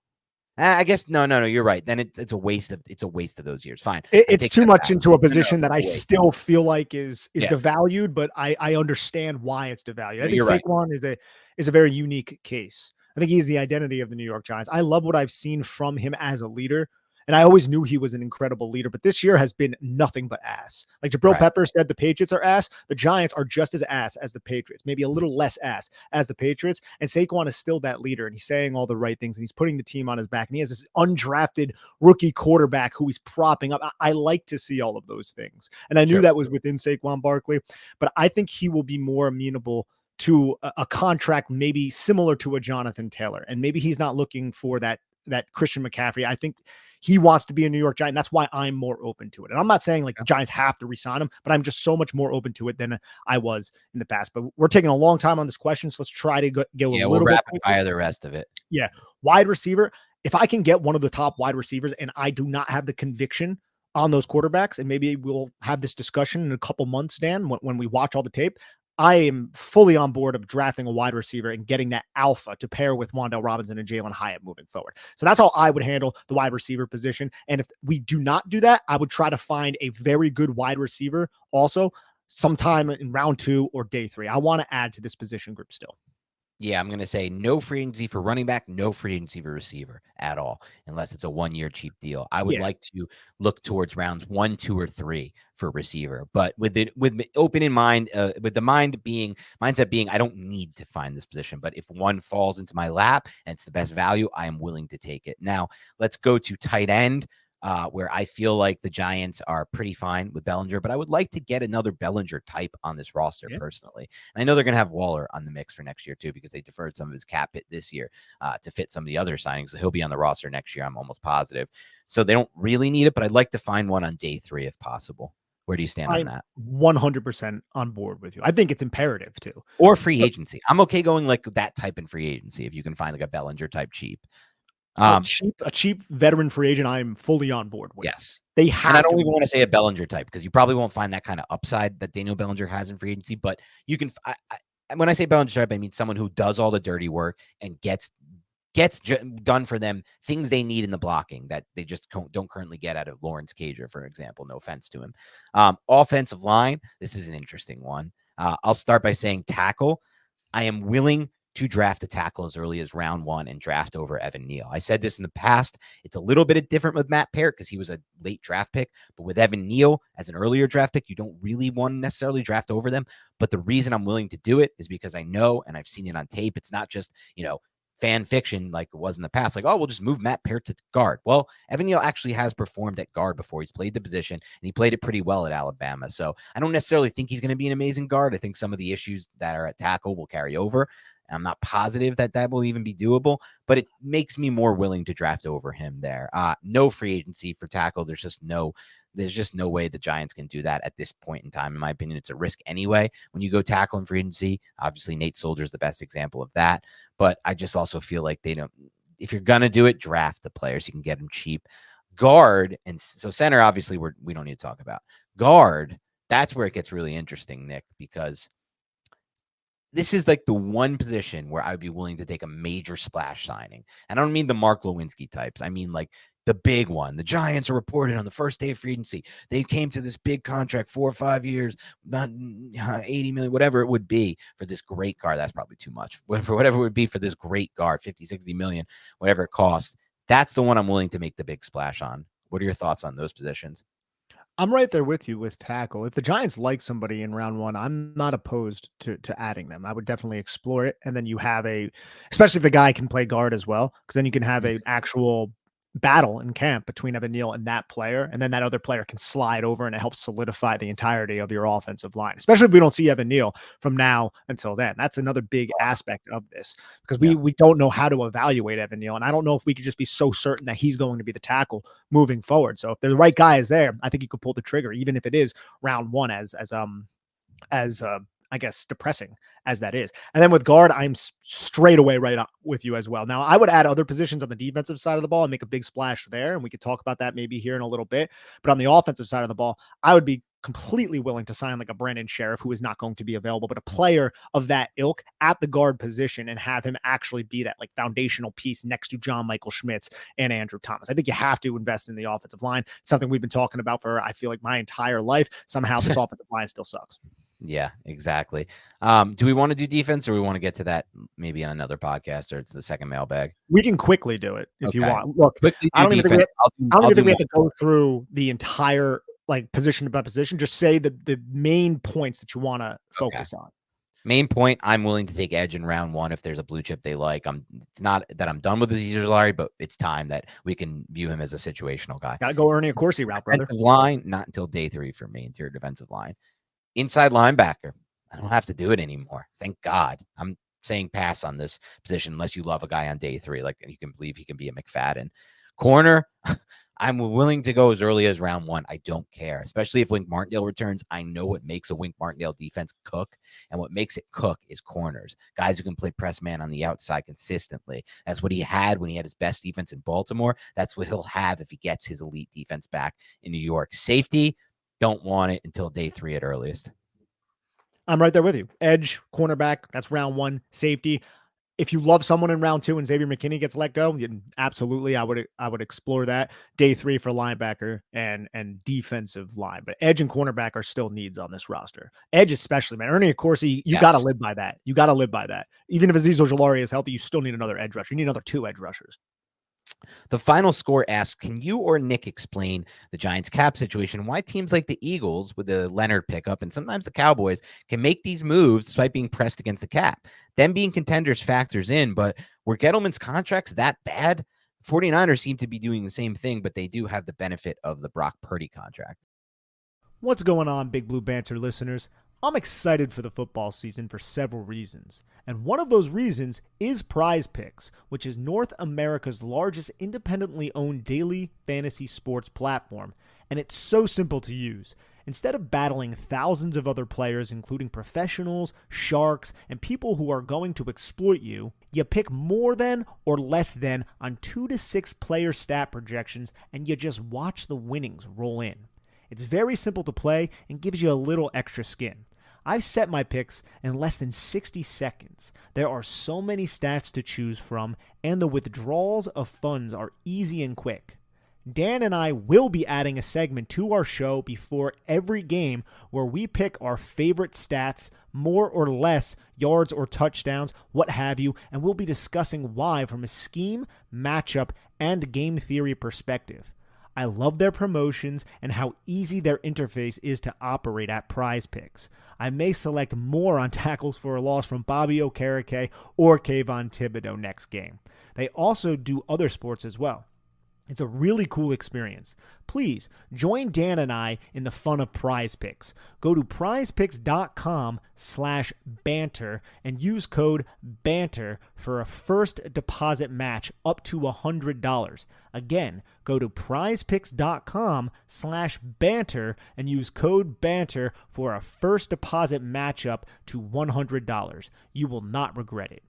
I guess no. You're right. Then it's a waste of those years. Fine. It's too much into a position that I still feel like is devalued, but I understand why it's devalued. I think Saquon is a very unique case. I think he's the identity of the New York Giants. I love what I've seen from him as a leader. And I always knew he was an incredible leader, but this year has been nothing but ass. Like Jabril Pepper said, the Patriots are ass. The Giants are just as ass as the Patriots, maybe a little less ass as the Patriots. And Saquon is still that leader, and he's saying all the right things, and he's putting the team on his back. And he has this undrafted rookie quarterback who he's propping up. I like to see all of those things. And I knew that was within Saquon Barkley, but I think he will be more amenable to a contract maybe similar to a Jonathan Taylor. And maybe he's not looking for that that Christian McCaffrey, I think he wants to be a New York Giant. That's why I'm more open to it. And I'm not saying like the Giants have to re-sign him, but I'm just so much more open to it than I was in the past. But we're taking a long time on this question, so let's try to go a little we'll bit rapid fire the rest of it. Yeah. Wide receiver. If I can get one of the top wide receivers and I do not have the conviction on those quarterbacks, and maybe we'll have this discussion in a couple months, Dan, when we watch all the tape, I am fully on board of drafting a wide receiver and getting that alpha to pair with Wan'Dale Robinson and Jalen Hyatt moving forward. So that's how I would handle the wide receiver position. And if we do not do that, I would try to find a very good wide receiver also sometime in round 2 or day 3. I want to add to this position group still. Yeah, I'm going to say no free agency for running back, no free agency for receiver at all, unless it's a 1-year cheap deal. I would like to look towards rounds 1, 2, or 3 for receiver, but with open in mind, with the mindset being, I don't need to find this position, but if one falls into my lap and it's the best value, I am willing to take it. Now let's go to tight end. Where I feel like the Giants are pretty fine with Bellinger, but I would like to get another Bellinger type on this roster personally. And I know they're going to have Waller on the mix for next year too, because they deferred some of his cap hit this year to fit some of the other signings. So he'll be on the roster next year, I'm almost positive. So they don't really need it, but I'd like to find one on day 3 if possible. Where do you stand on that? 100% on board with you. I think it's imperative too. Or free agency. I'm okay going like that type in free agency if you can find like a Bellinger type cheap. A cheap veteran free agent, I'm fully on board with. Yes. They have. And I don't even want to say a Bellinger type because you probably won't find that kind of upside that Daniel Bellinger has in free agency. But you can. When I say Bellinger type, I mean someone who does all the dirty work and gets done for them things they need in the blocking that they just don't currently get out of Lawrence Cager, for example. No offense to him. Offensive line. This is an interesting one. I'll start by saying tackle. I am willing to draft a tackle as early as round 1 and draft over Evan Neal. I said this in the past. It's a little bit different with Matt Parrott because he was a late draft pick, but with Evan Neal as an earlier draft pick, you don't really want to necessarily draft over them. But the reason I'm willing to do it is because I know, and I've seen it on tape, it's not just, fan fiction like it was in the past. Like, oh, we'll just move Matt Parrott to guard. Well, Evan Neal actually has performed at guard before. He's played the position, and he played it pretty well at Alabama. So I don't necessarily think he's going to be an amazing guard. I think some of the issues that are at tackle will carry over. I'm not positive that will even be doable, but it makes me more willing to draft over him there. No free agency for tackle. There's just no way the Giants can do that at this point in time. In my opinion, it's a risk anyway. When you go tackle in free agency, obviously Nate Soldier is the best example of that. But I just also feel like if you're going to do it, draft the players. You can get them cheap. Guard, and so center, obviously we don't need to talk about. Guard, that's where it gets really interesting, Nick, because this is like the one position where I'd be willing to take a major splash signing. And I don't mean the Mark Lewinsky types. I mean like the big one. The Giants are reported on the first day of free agency. They came to this big contract, 4 or 5 years, not 80 million, whatever it would be for this great guard. That's probably too much. For whatever it would be for this great guard, 50, 60 million, whatever it costs. That's the one I'm willing to make the big splash on. What are your thoughts on those positions? I'm right there with you with tackle. If the Giants like somebody in round 1, I'm not opposed to adding them. I would definitely explore it. And then you have especially if the guy can play guard as well, because then you can have a actual battle in camp between Evan Neal and that player. And then that other player can slide over and it helps solidify the entirety of your offensive line, especially if we don't see Evan Neal from now until then. That's another big aspect of this because we don't know how to evaluate Evan Neal. And I don't know if we could just be so certain that he's going to be the tackle moving forward. So if the right guy is there, I think you could pull the trigger, even if it is round 1 as I guess depressing as that is. And then with guard, I'm straight away right up with you as well. Now I would add other positions on the defensive side of the ball and make a big splash there. And we could talk about that maybe here in a little bit, but on the offensive side of the ball, I would be completely willing to sign like a Brandon Sheriff, who is not going to be available, but a player of that ilk at the guard position and have him actually be that like foundational piece next to John Michael Schmitz and Andrew Thomas. I think you have to invest in the offensive line. It's something we've been talking about for, I feel like my entire life. Somehow this offensive line still sucks. Yeah, exactly. Do we want to do defense or we want to get to that maybe on another podcast or it's the second mailbag? We can quickly do it if you want. Look, I don't even think we have to go through the entire like position by position. Just say the main points that you want to focus on. Main point, I'm willing to take edge in round 1 if there's a blue chip they like. It's not that I'm done with Azeez Ojulari, but it's time that we can view him as a situational guy. Gotta go Ernie Accorsi route, brother. Defensive line, not until day 3 for me, interior defensive line. Inside linebacker, I don't have to do it anymore. Thank God. I'm saying pass on this position unless you love a guy on day 3. Like, you can believe he can be a McFadden. Corner, I'm willing to go as early as round 1. I don't care, especially if Wink Martindale returns. I know what makes a Wink Martindale defense cook, and what makes it cook is corners. Guys who can play press man on the outside consistently. That's what he had when he had his best defense in Baltimore. That's what he'll have if he gets his elite defense back in New York. Safety, don't want it until day 3 at earliest. I'm right there with you. Edge, cornerback, that's round 1. Safety, if you love someone in round 2 and Xavier McKinney gets let go, absolutely, I would explore that. Day 3 for linebacker and defensive line, but edge and cornerback are still needs on this roster. Edge especially, man. Ernie Accorsi, you got to live by that. You got to live by that. Even if Azeez Ojulari is healthy, you still need another edge rusher. You need another 2 edge rushers. The final score asks, can you or Nick explain the Giants cap situation? Why teams like the Eagles with the Leonard pickup and sometimes the Cowboys can make these moves despite being pressed against the cap? Them being contenders factors in, but were Gettleman's contracts that bad? 49ers seem to be doing the same thing, but they do have the benefit of the Brock Purdy contract. What's going on, Big Blue Banter listeners? I'm excited for the football season for several reasons, and one of those reasons is Prize Picks, which is North America's largest independently owned daily fantasy sports platform, and it's so simple to use. Instead of battling thousands of other players, including professionals, sharks, and people who are going to exploit you, you pick more than or less than on 2 to 6 player stat projections, and you just watch the winnings roll in. It's very simple to play and gives you a little extra skin. I've set my picks in less than 60 seconds. There are so many stats to choose from, and the withdrawals of funds are easy and quick. Dan and I will be adding a segment to our show before every game where we pick our favorite stats, more or less yards or touchdowns, what have you, and we'll be discussing why from a scheme, matchup, and game theory perspective. I love their promotions and how easy their interface is to operate at Prize Picks. I may select more on tackles for a loss from Bobby Okereke or Kayvon Thibodeau next game. They also do other sports as well. It's a really cool experience. Please join Dan and I in the fun of Prize Picks. Go to prizepicks.com/banter and use code BANTER for a first deposit match up to $100. Again, go to prizepicks.com/banter and use code BANTER for a first deposit match up to $100. You will not regret it.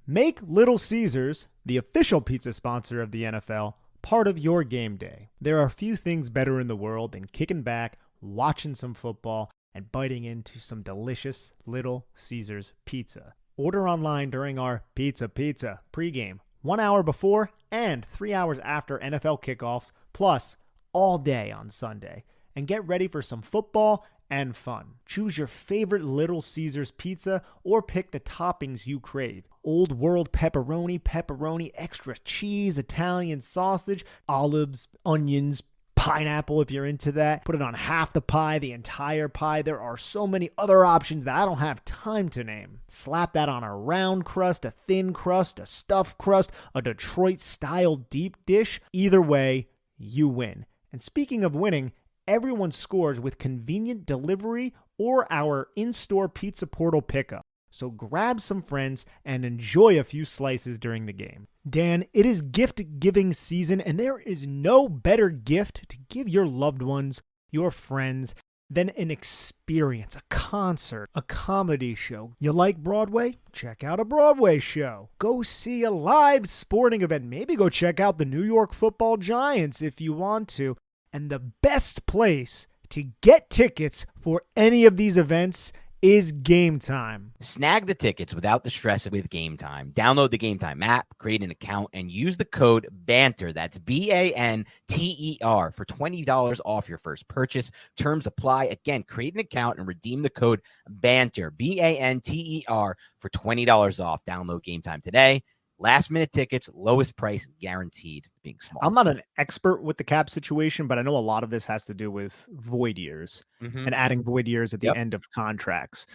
Make Little Caesars, the official pizza sponsor of the NFL, part of your game day. There are few things better in the world than kicking back, watching some football, and biting into some delicious Little Caesars pizza. Order online during our Pizza pregame, 1 hour before and 3 hours after NFL kickoffs, plus all day on Sunday. And get ready for some football and fun. Choose your favorite Little Caesars pizza or pick the toppings you crave. Old World pepperoni, extra cheese, Italian sausage, olives, onions, pineapple if you're into that. Put it on half the pie, the entire pie. There are so many other options that I don't have time to name. Slap that on a round crust, a thin crust, a stuffed crust, a Detroit-style deep dish. Either way, you win. And speaking of winning, everyone scores with convenient delivery or our in-store pizza portal pickup. So grab some friends and enjoy a few slices during the game. Dan, it is gift-giving season, and there is no better gift to give your loved ones, your friends, than an experience, a concert, a comedy show. You like Broadway? Check out a Broadway show. Go see a live sporting event. Maybe go check out the New York Football Giants if you want to. And the best place to get tickets for any of these events is Game Time. Snag the tickets without the stress with Game Time. Download the Game Time app, create an account, and use the code BANTER, that's BANTER, for $20 off your first purchase. Terms apply. Again, create an account and redeem the code BANTER, BANTER, for $20 off. Download Game Time today. Last minute tickets, lowest price guaranteed, being small. I'm not an expert with the cap situation, but I know a lot of this has to do with void years and adding void years at the end of contracts.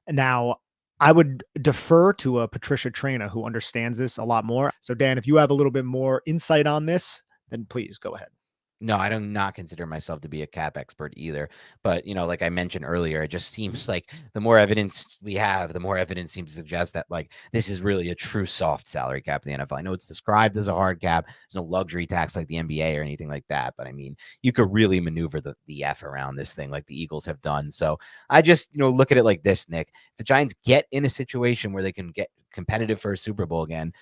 Now, I would defer to Patricia Traina, who understands this a lot more. So, Dan, if you have a little bit more insight on this, then please go ahead. No, I do not consider myself to be a cap expert either. But, like I mentioned earlier, it just seems like the more evidence we have, the more evidence seems to suggest that this is really a true soft salary cap in the NFL. I know it's described as a hard cap. There's no luxury tax like the NBA or anything like that. But I mean, you could really maneuver the F around this thing like the Eagles have done. So I just, look at it like this, Nick. If the Giants get in a situation where they can get competitive for a Super Bowl again,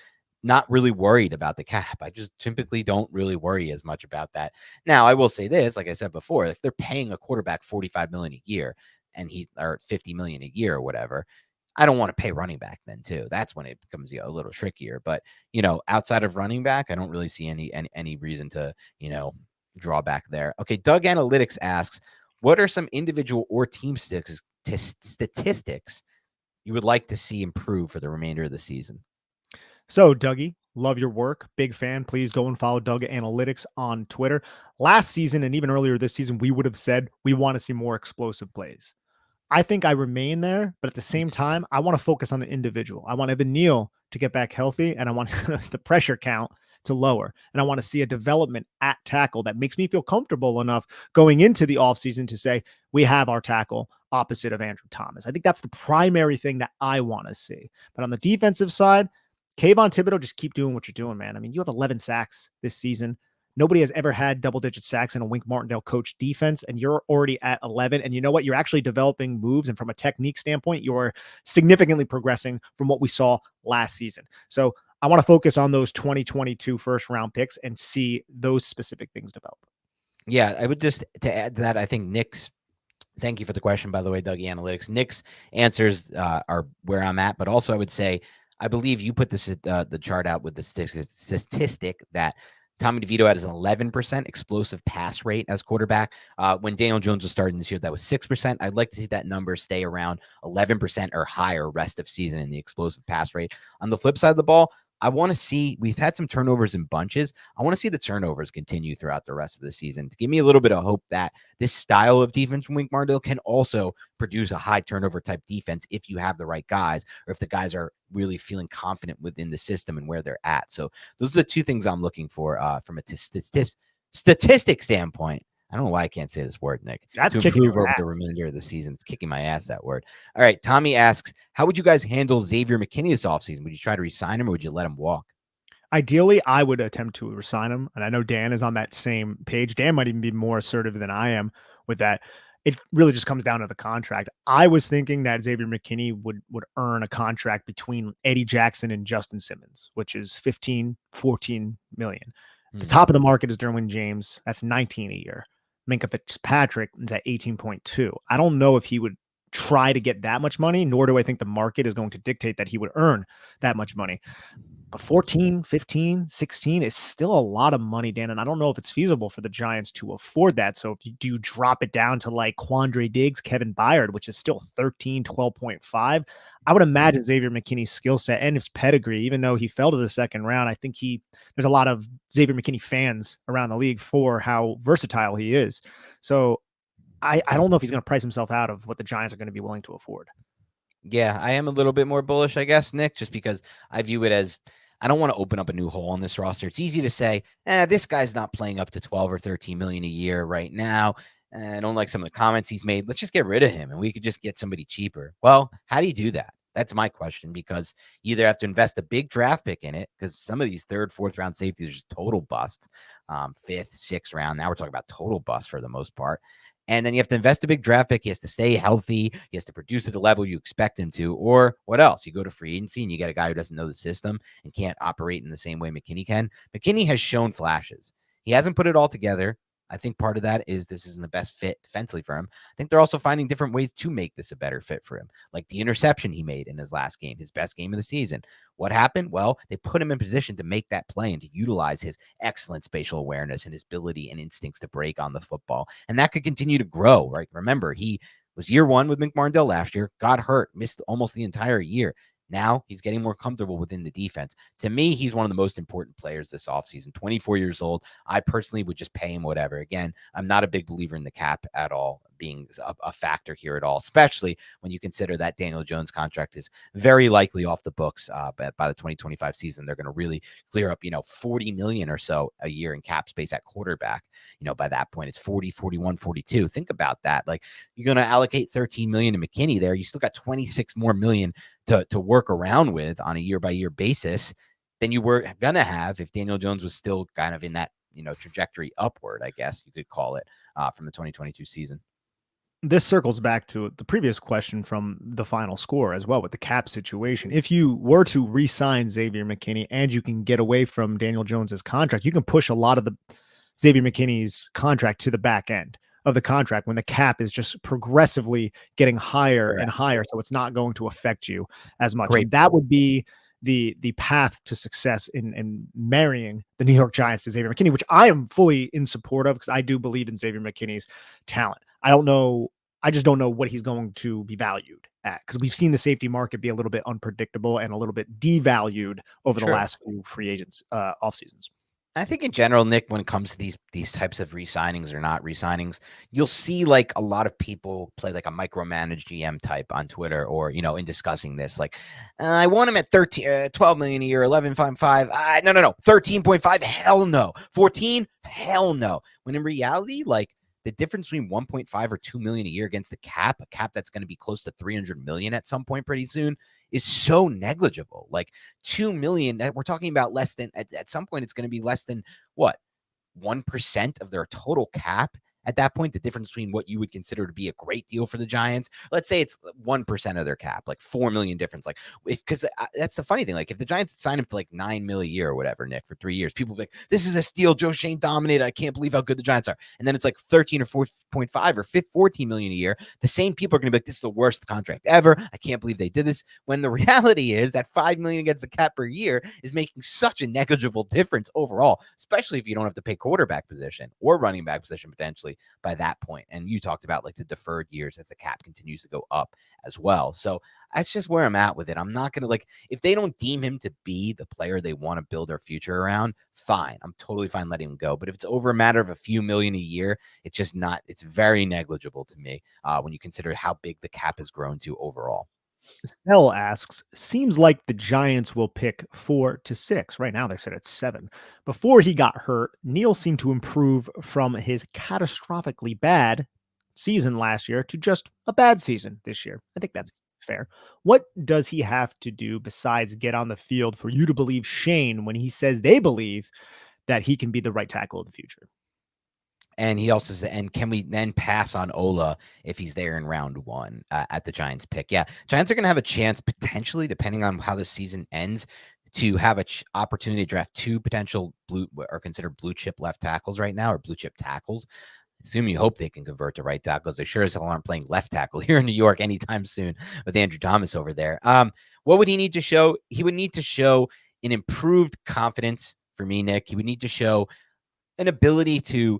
not really worried about the cap. I just typically don't really worry as much about that. Now, I will say this, like I said before, if they're paying a quarterback $45 million a year or $50 million a year or whatever, I don't want to pay running back then too. That's when it becomes a little trickier. But, outside of running back, I don't really see any reason to, draw back there. Okay, Doug Analytics asks, what are some individual or team statistics you would like to see improve for the remainder of the season? So, Dougie, love your work. Big fan. Please go and follow Doug Analytics on Twitter. Last season and even earlier this season, we would have said we want to see more explosive plays. I think I remain there, but at the same time, I want to focus on the individual. I want Evan Neal to get back healthy, and I want the pressure count to lower. And I want to see a development at tackle that makes me feel comfortable enough going into the offseason to say, we have our tackle opposite of Andrew Thomas. I think that's the primary thing that I want to see. But on the defensive side, Kayvon Thibodeau, just keep doing what you're doing, man. I mean, you have 11 sacks this season. Nobody has ever had double-digit sacks in a Wink Martindale coach defense, and you're already at 11. And you know what? You're actually developing moves, and from a technique standpoint, you're significantly progressing from what we saw last season. So I want to focus on those 2022 first-round picks and see those specific things develop. Yeah, I would just to add to that, I think Nick's. Thank you for the question, by the way, Dougie Analytics. Nick's answers are where I'm at, but also I would say I believe you put this the chart out with the statistic that Tommy DeVito had an 11% explosive pass rate as quarterback. When Daniel Jones was starting this year, that was 6%. I'd like to see that number stay around 11% or higher rest of season in the explosive pass rate. On the flip side of the ball, I want to see, we've had some turnovers in bunches. I want to see the turnovers continue throughout the rest of the season to give me a little bit of hope that this style of defense from Wink Martindale can also produce a high turnover type defense if you have the right guys, or if the guys are really feeling confident within the system and where they're at. So those are the two things I'm looking for from a statistic standpoint. I don't know why I can't say this word, Nick. That's to improve over the remainder of the season. It's kicking my ass, that word. All right. Tommy asks, how would you guys handle Xavier McKinney this offseason? Would you try to re-sign him or would you let him walk? Ideally, I would attempt to resign him. And I know Dan is on that same page. Dan might even be more assertive than I am with that. It really just comes down to the contract. I was thinking that Xavier McKinney would earn a contract between Eddie Jackson and Justin Simmons, which is 15, 14 million. The top of the market is Derwin James. That's 19 a year. Minkah Fitzpatrick is at 18.2. I don't know if he would try to get that much money, nor do I think the market is going to dictate that he would earn that much money. But 14, 15, 16 is still a lot of money, Dan, and I don't know if it's feasible for the Giants to afford that. So if you do drop it down to like Quandre Diggs, Kevin Byard, which is still 13, 12.5, I would imagine Xavier McKinney's skill set and his pedigree, even though he fell to the second round, I think there's a lot of Xavier McKinney fans around the league for how versatile he is. So I don't know if he's going to price himself out of what the Giants are going to be willing to afford. Yeah, I am a little bit more bullish, I guess, Nick, just because I view it as I don't want to open up a new hole on this roster. It's easy to say, this guy's not playing up to 12 or 13 million a year right now. I don't like some of the comments he's made. Let's just get rid of him and we could just get somebody cheaper. Well, how do you do that? That's my question, because you either have to invest a big draft pick in it, because some of these third, fourth round safeties are just total busts. Fifth, sixth round. Now we're talking about total bust for the most part. And then you have to invest a big draft pick. He has to stay healthy. He has to produce at the level you expect him to. Or what else? You go to free agency and you get a guy who doesn't know the system and can't operate in the same way McKinney can. McKinney has shown flashes. He hasn't put it all together. I think part of that is this isn't the best fit defensively for him. I think they're also finding different ways to make this a better fit for him, like the interception he made in his last game, his best game of the season. What happened? Well, they put him in position to make that play and to utilize his excellent spatial awareness and his ability and instincts to break on the football. And that could continue to grow, right? Remember, he was year one with Wink Martindale last year, got hurt, missed almost the entire year. Now he's getting more comfortable within the defense. To me, he's one of the most important players this offseason. 24 years old. I personally would just pay him whatever. Again, I'm not a big believer in the cap at all being a factor here at all, especially when you consider that Daniel Jones contract is very likely off the books. But by the 2025 season, they're going to really clear up, 40 million or so a year in cap space at quarterback. By that point, it's 40, 41, 42. Think about that. Like, you're going to allocate 13 million to McKinney there. You still got 26 more million to work around with on a year by year basis than you were going to have if Daniel Jones was still kind of in that, trajectory upward, I guess you could call it, from the 2022 season. This circles back to the previous question from the final score as well with the cap situation. If you were to re-sign Xavier McKinney and you can get away from Daniel Jones's contract, you can push a lot of the Xavier McKinney's contract to the back end of the contract when the cap is just progressively getting higher and higher. So it's not going to affect you as much. Great. And that would be the path to success in marrying the New York Giants to Xavier McKinney, which I am fully in support of because I do believe in Xavier McKinney's talent. I just don't know what he's going to be valued at because we've seen the safety market be a little bit unpredictable and a little bit devalued over the last few free agents off seasons. I think in general, Nick, when it comes to these types of re-signings or not re-signings, you'll see like a lot of people play like a micromanaged GM type on Twitter or, in discussing this, like, I want him at 12 million a year, 11.5. No, 13.5. Hell no. 14. Hell no. When in reality, like, the difference between 1.5 or 2 million a year against a cap that's going to be close to 300 million at some point pretty soon, is so negligible. Like 2 million, that we're talking about less than, at some point, it's going to be less than what? 1% of their total cap. At that point, the difference between what you would consider to be a great deal for the Giants, let's say it's 1% of their cap, like 4 million difference. Like, because that's the funny thing. Like, if the Giants sign him for like 9 million a year or whatever, Nick, for 3 years, people be like, this is a steal. Joe Shane dominated. I can't believe how good the Giants are. And then it's like 13 or 4.5 or 14 million a year. The same people are going to be like, this is the worst contract ever. I can't believe they did this. When the reality is that 5 million against the cap per year is making such a negligible difference overall, especially if you don't have to pay quarterback position or running back position potentially by that point. And you talked about like the deferred years as the cap continues to go up as well. So that's just where I'm at with it. I'm not going to, like, if they don't deem him to be the player they want to build their future around, fine. I'm totally fine letting him go. But if it's over a matter of a few million a year, it's just not, it's very negligible to me when you consider how big the cap has grown to overall. Sell asks, seems like the Giants will pick 4 to 6. Right now, they said it's 7. Before he got hurt, Neal seemed to improve from his catastrophically bad season last year to just a bad season this year. I think that's fair. What does he have to do besides get on the field for you to believe Shane when he says they believe that he can be the right tackle of the future? And he also said, and can we then pass on Ola if he's there in round 1 at the Giants pick? Yeah, Giants are going to have a chance potentially, depending on how the season ends, to have an opportunity to draft 2 potential considered blue chip left tackles right now, or blue chip tackles. Assume you hope they can convert to right tackles. They sure as hell aren't playing left tackle here in New York anytime soon with Andrew Thomas over there. What would he need to show? He would need to show an improved confidence for me, Nick. He would need to show an ability to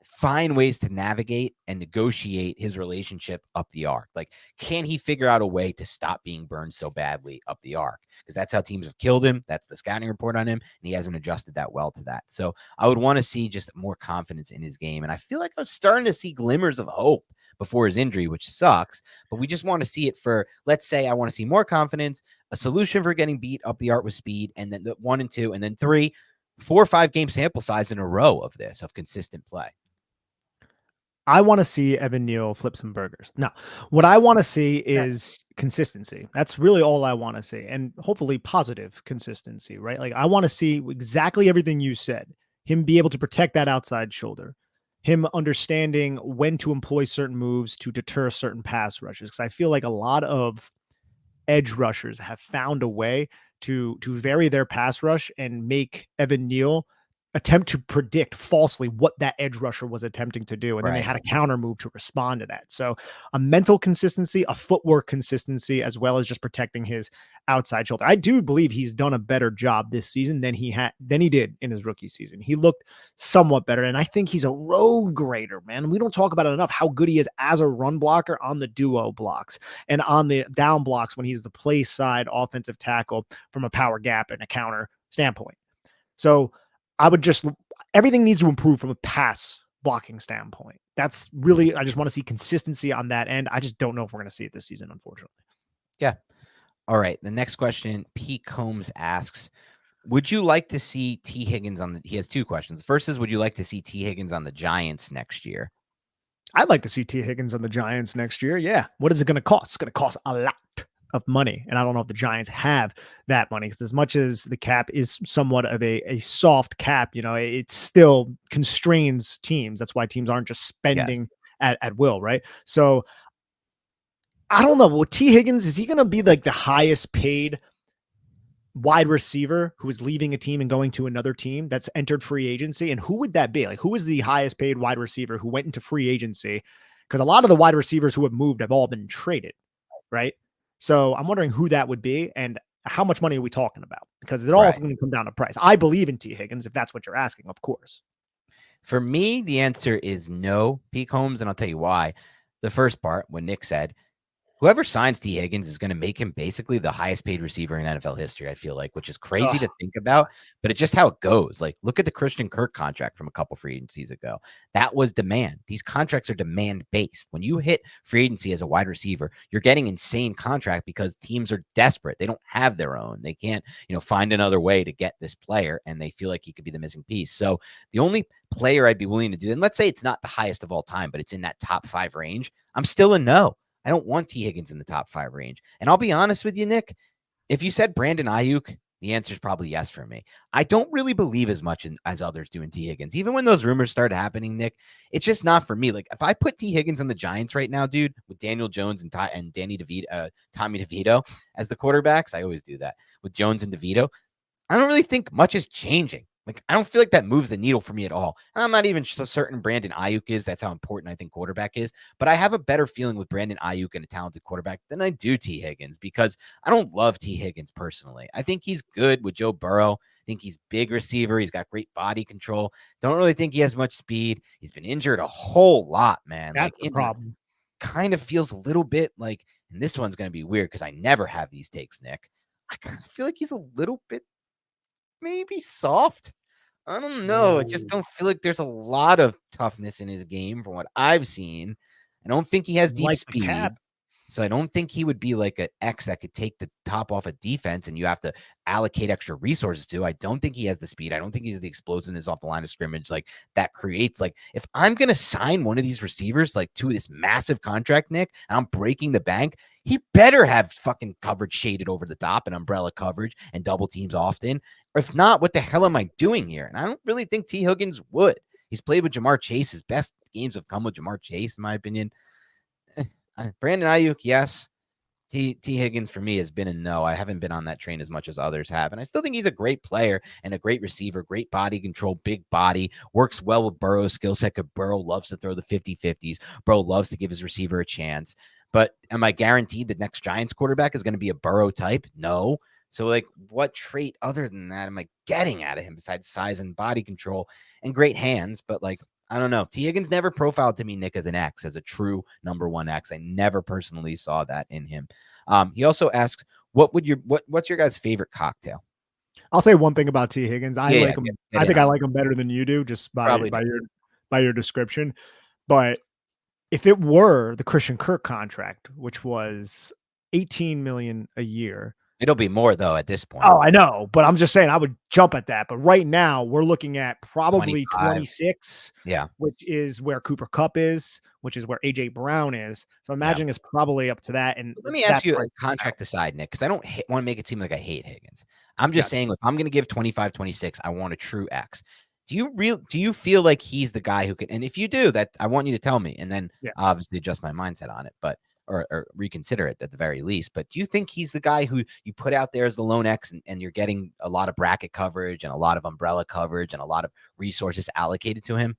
find ways to navigate and negotiate his relationship up the arc. Like, can he figure out a way to stop being burned so badly up the arc? Because that's how teams have killed him. That's the scouting report on him. And he hasn't adjusted that well to that. So I would want to see just more confidence in his game. And I feel like I was starting to see glimmers of hope before his injury, which sucks. But we just want to see it for, let's say I want to see more confidence, a solution for getting beat up the arc with speed, and then the 1 and 2, and then 3, 4 or 5 game sample size in a row of this, of consistent play. I want to see Evan Neal flip some burgers. No, what I want to see is consistency. That's really all I want to see. And hopefully positive consistency, right? Like, I want to see exactly everything you said. Him be able to protect that outside shoulder, him understanding when to employ certain moves to deter certain pass rushes. Because I feel like a lot of edge rushers have found a way to vary their pass rush and make Evan Neal attempt to predict falsely what that edge rusher was attempting to do. And then they Right. had a counter move to respond to that. So a mental consistency, a footwork consistency, as well as just protecting his outside shoulder. I do believe he's done a better job this season than he did in his rookie season. He looked somewhat better. And I think he's a road grader, man. We don't talk about it enough how good he is as a run blocker on the duo blocks and on the down blocks when he's the play side offensive tackle from a power gap and a counter standpoint. So I would just, everything needs to improve from a pass blocking standpoint. That's really, I just want to see consistency on that end. I just don't know if we're going to see it this season, unfortunately. Yeah. All right. The next question, P. Combs asks, would you like to see T. Higgins he has two questions. The first is, would you like to see T. Higgins on the Giants next year? I'd like to see T. Higgins on the Giants next year. Yeah. What is it going to cost? It's going to cost a lot of money. And I don't know if the Giants have that money, because as much as the cap is somewhat of a soft cap, it still constrains teams. That's why teams aren't just spending at will, right? So I don't know. Well, T. Higgins, is he going to be like the highest paid wide receiver who is leaving a team and going to another team that's entered free agency? And who would that be? Like, who is the highest paid wide receiver who went into free agency? Because a lot of the wide receivers who have moved have all been traded, right? So I'm wondering who that would be and how much money are we talking about? Because it all is going to come down to price. I believe in T. Higgins, if that's what you're asking, of course. For me, the answer is no, Pete Holmes, and I'll tell you why. The first part, when Nick said, whoever signs T. Higgins is going to make him basically the highest paid receiver in NFL history, I feel like, which is crazy to think about, but it's just how it goes. Like, look at the Christian Kirk contract from a couple free agencies ago. That was demand. These contracts are demand based. When you hit free agency as a wide receiver, you're getting insane contract because teams are desperate. They don't have their own. They can't, find another way to get this player, and they feel like he could be the missing piece. So the only player I'd be willing to do, and let's say it's not the highest of all time, but it's in that top 5 range, I'm still a no. I don't want T. Higgins in the top 5 range. And I'll be honest with you, Nick, if you said Brandon Ayuk, the answer is probably yes for me. I don't really believe as much as others do in T. Higgins. Even when those rumors started happening, Nick, it's just not for me. Like, if I put T. Higgins on the Giants right now, dude, with Daniel Jones and Tommy DeVito as the quarterbacks, I always do that. With Jones and DeVito, I don't really think much is changing. Like, I don't feel like that moves the needle for me at all. And I'm not even so certain Brandon Ayuk is. That's how important I think quarterback is. But I have a better feeling with Brandon Ayuk and a talented quarterback than I do T. Higgins, because I don't love T. Higgins personally. I think he's good with Joe Burrow. I think he's big receiver. He's got great body control. Don't really think he has much speed. He's been injured a whole lot, man. That's the problem. Kind of feels a little bit like, and this one's going to be weird because I never have these takes, Nick. I kind of feel like he's a little bit maybe soft. I don't know. I just don't feel like there's a lot of toughness in his game from what I've seen. I don't think he has deep speed. So I don't think he would be like an X that could take the top off a defense and you have to allocate extra resources to. I don't think he has the speed. I don't think he has the explosiveness off the line of scrimmage. Like, that creates, like, if I'm going to sign one of these receivers, like, to this massive contract, Nick, and I'm breaking the bank, he better have fucking coverage shaded over the top and umbrella coverage and double teams often. Or if not, what the hell am I doing here? And I don't really think T. Higgins would. He's played with Jamar Chase. His best games have come with Jamar Chase, in my opinion. Brandon Ayuk, yes. T. Higgins for me has been a no. I haven't been on that train as much as others have. And I still think he's a great player and a great receiver, great body control, big body, works well with Burrow's skill set. Burrow loves to throw the 50-50s. Burrow loves to give his receiver a chance. But am I guaranteed the next Giants quarterback is going to be a Burrow type? No. So, like, what trait other than that am I getting out of him besides size and body control and great hands? But, like, I don't know. T. Higgins never profiled to me, Nick, as an X, as a true number 1 X. I never personally saw that in him. He also asks, what's your guys' favorite cocktail? I'll say one thing about T. Higgins. I like him. I think I like him better than you do, just by your description. But if it were the Christian Kirk contract, which was $18 million a year, it'll be more, though, at this point. Oh, I know, but I'm just saying I would jump at that. But right now, we're looking at probably 26, which is where Cooper Kupp is, which is where A.J. Brown is. So imagine it's probably up to that. And let me ask you a contract aside, Nick, because I don't want to make it seem like I hate Higgins. I'm just saying, if I'm going to give 25, 26, I want a true X. Do you feel like he's the guy who can? And if you do that, I want you to tell me, and then obviously adjust my mindset on it. But or reconsider it at the very least. But do you think he's the guy who you put out there as the lone X and you're getting a lot of bracket coverage and a lot of umbrella coverage and a lot of resources allocated to him?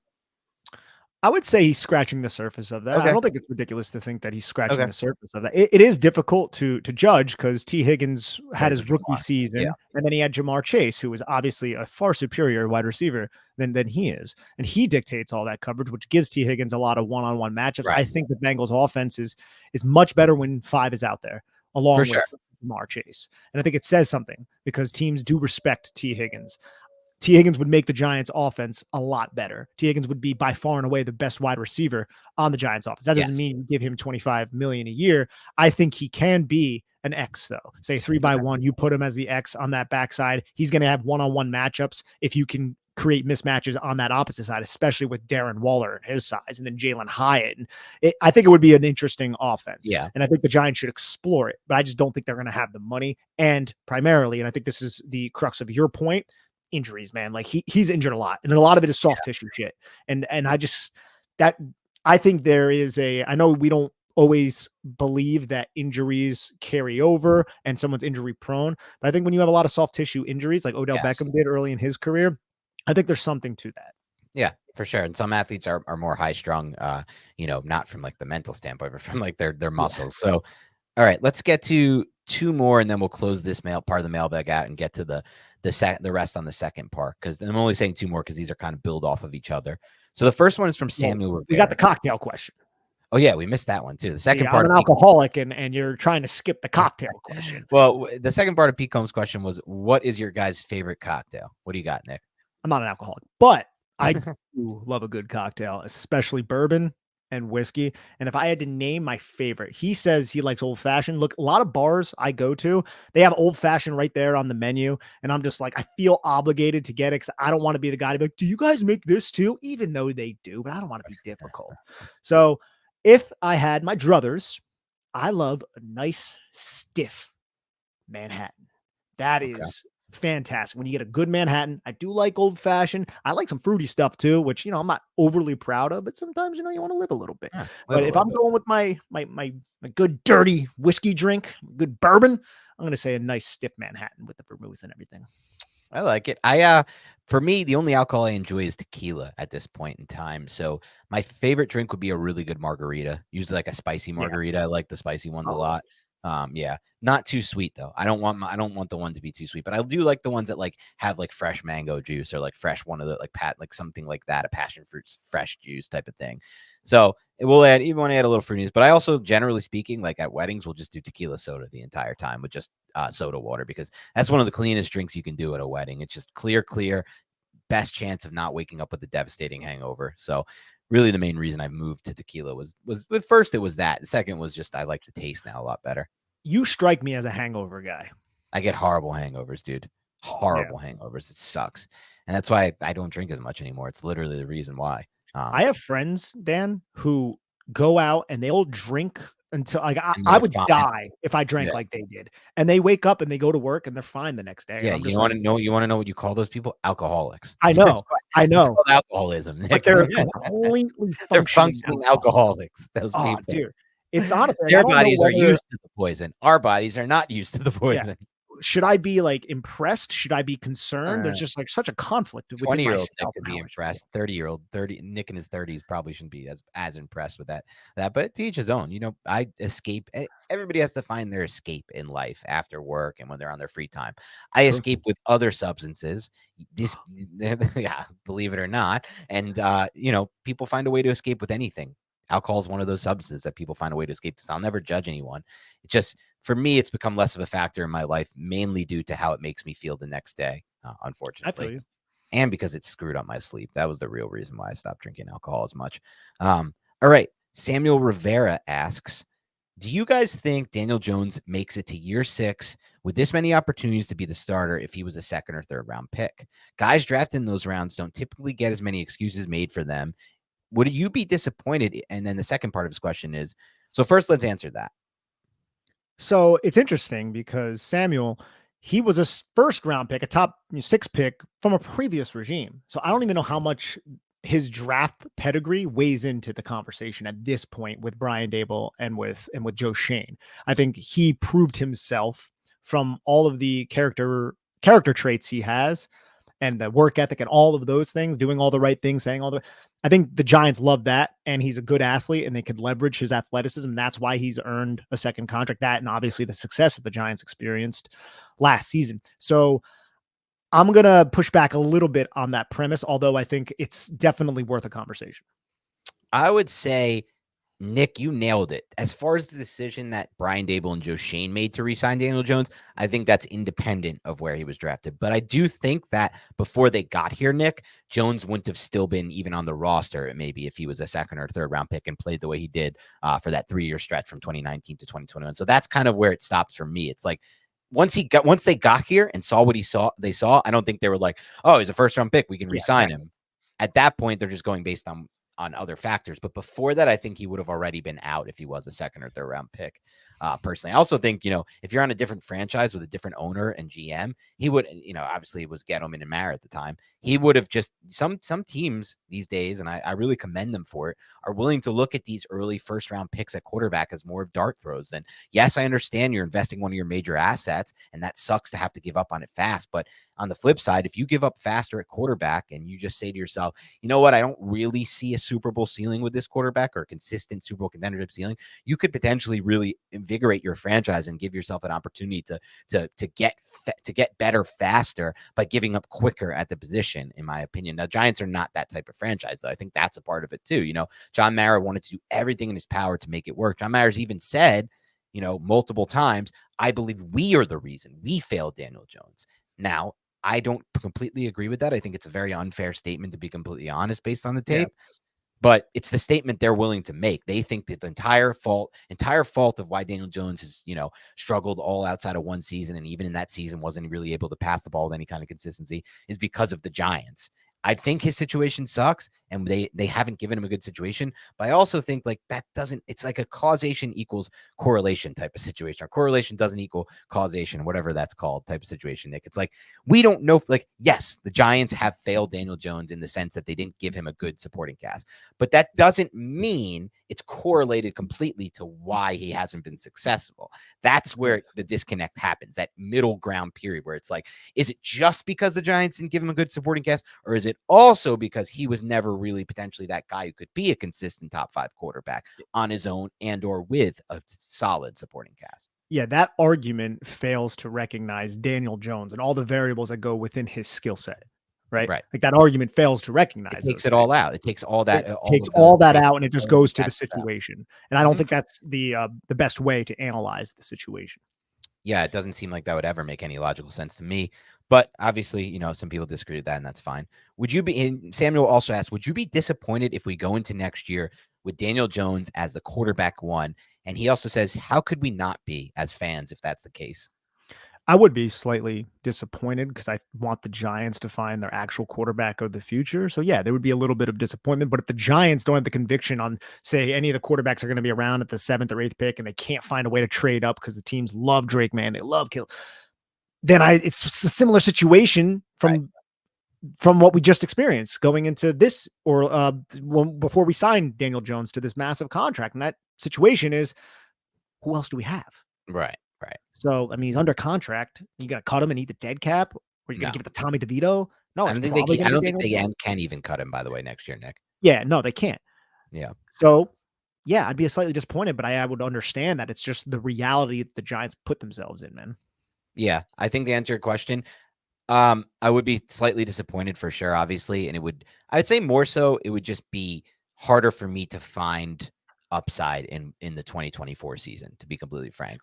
I would say he's scratching the surface of that. I Okay. don't think it's ridiculous to think that he's scratching Okay. the surface of that. It is difficult to judge because T. Higgins had Plays his with rookie Jamar. Yeah. season, and then he had Jamar Chase, who was obviously a far superior wide receiver than he is, and he dictates all that coverage, which gives T. Higgins a lot of one-on-one matchups. I Right. think the Bengals' offense is much better when 5 is out there, For along sure. with Jamar Chase, and I think it says something because teams do respect T. Higgins. T. Higgins would make the Giants offense a lot better. T. Higgins would be by far and away the best wide receiver on the Giants offense. That doesn't Yes. mean you give him $25 million a year. I think he can be an X though. Say 3x1, you put him as the X on that backside. He's going to have one-on-one matchups if you can create mismatches on that opposite side, especially with Darren Waller and his size, and then Jalen Hyatt. And I think it would be an interesting offense. Yeah. And I think the Giants should explore it, but I just don't think they're going to have the money. And primarily, and I think this is the crux of your point, injuries, man. Like he's injured a lot, and a lot of it is soft tissue shit. And I just that I think there is I know we don't always believe that injuries carry over and someone's injury prone, but I think when you have a lot of soft tissue injuries, like Odell Yes. Beckham did early in his career, I think there's something to that. Yeah, for sure. And some athletes are more high strung, not from like the mental standpoint, but from like their muscles. So, all right, let's get to 2 more, and then we'll close this part of the mailbag out and get to the rest on the second part. Because I'm only saying 2 more because these are kind of build off of each other. So the first one is from Samuel Rivera. We got the cocktail question. Oh yeah, we missed that one too. The second part I'm an alcoholic, and you're trying to skip the cocktail question. Well, the second part of Pete Combs' question was, what is your guys' favorite cocktail? What do you got, Nick? I'm not an alcoholic, but I do love a good cocktail, especially bourbon and whiskey. And if I had to name my favorite, he says he likes old fashioned. Look, a lot of bars I go to, they have old fashioned right there on the menu. And I'm just like, I feel obligated to get it because I don't want to be the guy to be like, do you guys make this too? Even though they do, but I don't want to be difficult. So if I had my druthers, I love a nice, stiff Manhattan. That is fantastic. When you get a good Manhattan, I do like old fashioned. I like some fruity stuff too, which I'm not overly proud of, but sometimes you want to live a little bit. But if I'm going with my good dirty whiskey drink, good bourbon, I'm going to say a nice stiff Manhattan with the vermouth and everything. I like it. For me, the only alcohol I enjoy is tequila at this point in time. So my favorite drink would be a really good margarita, usually like a spicy margarita. I like the spicy ones a lot. Not too sweet though. I don't want the one to be too sweet, but I do like the ones that like have like fresh mango juice or like fresh one of the like something like that, a passion fruit fresh juice type of thing. So it will even want to add a little fruitiness, but I also generally speaking, like at weddings, we'll just do tequila soda the entire time with just soda water because that's one of the cleanest drinks you can do at a wedding. It's just clear, best chance of not waking up with a devastating hangover. So really the main reason I moved to tequila was at first it was that. The second was just I like the taste now a lot better. You strike me as a hangover guy. I get horrible hangovers, dude. Horrible hangovers. It sucks. And that's why I don't drink as much anymore. It's literally the reason why. I have friends, Dan, who go out and they'll drink until like I would die if I drank like they did. And they wake up and they go to work and they're fine the next day. Yeah, you want to know what you call those people? Alcoholics. I know. I know. It's called alcoholism. Nick. But they're completely functioning alcoholics. Those people. Dude. It's honestly their bodies are used to the poison. Our bodies are not used to the poison. Yeah. Should I be like impressed? Should I be concerned? There's just like such a conflict. 20-year-old Nick could be impressed. 30-year-old Nick in his 30s probably shouldn't be as impressed with that. But to each his own. I escape. Everybody has to find their escape in life after work and when they're on their free time. I escape with other substances. Believe it or not. And people find a way to escape with anything. Alcohol is one of those substances that people find a way to escape. So I'll never judge anyone. It's just, for me, it's become less of a factor in my life, mainly due to how it makes me feel the next day, unfortunately. I feel you. And because it screwed up my sleep. That was the real reason why I stopped drinking alcohol as much. All right. Samuel Rivera asks, do you guys think Daniel Jones makes it to year 6 with this many opportunities to be the starter if he was a 2nd or 3rd round pick? Guys drafted in those rounds don't typically get as many excuses made for them. Would you be disappointed? And then the second part of his question is, so first let's answer that. So it's interesting because Samuel, he was a 1st round pick, a top 6 pick from a previous regime. So I don't even know how much his draft pedigree weighs into the conversation at this point with Brian Dable and with Joe Shane. I think he proved himself from all of the character traits he has and the work ethic and all of those things, doing all the right things, saying all the. I think the Giants love that, and he's a good athlete, and they could leverage his athleticism. That's why he's earned a second contract. That and obviously the success that the Giants experienced last season. So I'm going to push back a little bit on that premise, although I think it's definitely worth a conversation. I would say, Nick, you nailed it. As far as the decision that Brian Dable and Joe Shane made to re-sign Daniel Jones, I think that's independent of where he was drafted. But I do think that before they got here, Nick, Jones wouldn't have still been even on the roster, maybe if he was a second or third round pick and played the way he did for that 3-year stretch from 2019 to 2021. So that's kind of where it stops for me. It's like, once they got here and saw what they saw, I don't think they were like, oh, he's a first round pick, we can re-sign him. At that point, they're just going based on other factors. But before that, I think he would have already been out if he was a second or third round pick. Personally, I also think, if you're on a different franchise with a different owner and GM, he would, obviously it was Gettleman and Mara at the time. He would have just some teams these days, and I really commend them for it, are willing to look at these early first round picks at quarterback as more of dart throws than, yes, I understand you're investing one of your major assets, and that sucks to have to give up on it fast. But on the flip side, if you give up faster at quarterback and you just say to yourself, you know what, I don't really see a Super Bowl ceiling with this quarterback or a consistent Super Bowl contendership ceiling, you could potentially really invigorate your franchise and give yourself an opportunity to get better faster by giving up quicker at the position, in my opinion. Now, Giants are not that type of franchise, though. I think that's a part of it too. John Mara wanted to do everything in his power to make it work. John Mara's even said, multiple times, I believe we are the reason we failed Daniel Jones. Now, I don't completely agree with that. I think it's a very unfair statement, to be completely honest, based on the tape. Yeah. But it's the statement they're willing to make. They think that the entire fault of why Daniel Jones has, struggled all outside of one season, and even in that season wasn't really able to pass the ball with any kind of consistency, is because of the Giants. I think his situation sucks, and they haven't given him a good situation. But I also think it's like a causation equals correlation type of situation, or correlation doesn't equal causation, whatever that's called type of situation, Nick. It's like, we don't know, yes, the Giants have failed Daniel Jones in the sense that they didn't give him a good supporting cast, but that doesn't mean it's correlated completely to why he hasn't been successful. That's where the disconnect happens, that middle ground period where it's like, is it just because the Giants didn't give him a good supporting cast, or is it also because he was never really potentially that guy who could be a consistent top 5 quarterback on his own and or with a solid supporting cast? Yeah, that argument fails to recognize Daniel Jones and all the variables that go within his skill set, right? Like, that argument fails to recognize. It takes it all out. It takes all that. It takes all that out, and it just goes to the situation. And I don't think that's the best way to analyze the situation. Yeah, it doesn't seem like that would ever make any logical sense to me. But obviously, some people disagree with that, and that's fine. Would you be, and Samuel also asked, would you be disappointed if we go into next year with Daniel Jones as the quarterback 1? And he also says, how could we not be as fans if that's the case? I would be slightly disappointed because I want the Giants to find their actual quarterback of the future. So yeah, there would be a little bit of disappointment. But if the Giants don't have the conviction on, say, any of the quarterbacks are going to be around at the 7th or 8th pick, and they can't find a way to trade up because the teams love Drake, man, they love Kill, then it's a similar situation from what we just experienced going into this, or before we signed Daniel Jones to this massive contract. And that situation is, who else do we have? Right. So, I mean, he's under contract. You got to cut him and eat the dead cap, or you going to give it to Tommy DeVito? No, I don't think they can even cut him, by the way, next year, Nick. Yeah, no, they can't. Yeah. So, yeah, I'd be slightly disappointed, but I would understand that it's just the reality that the Giants put themselves in, man. Yeah, I think to answer your question, I would be slightly disappointed for sure, obviously. And I would say more so, it would just be harder for me to find upside in the 2024 season, to be completely frank.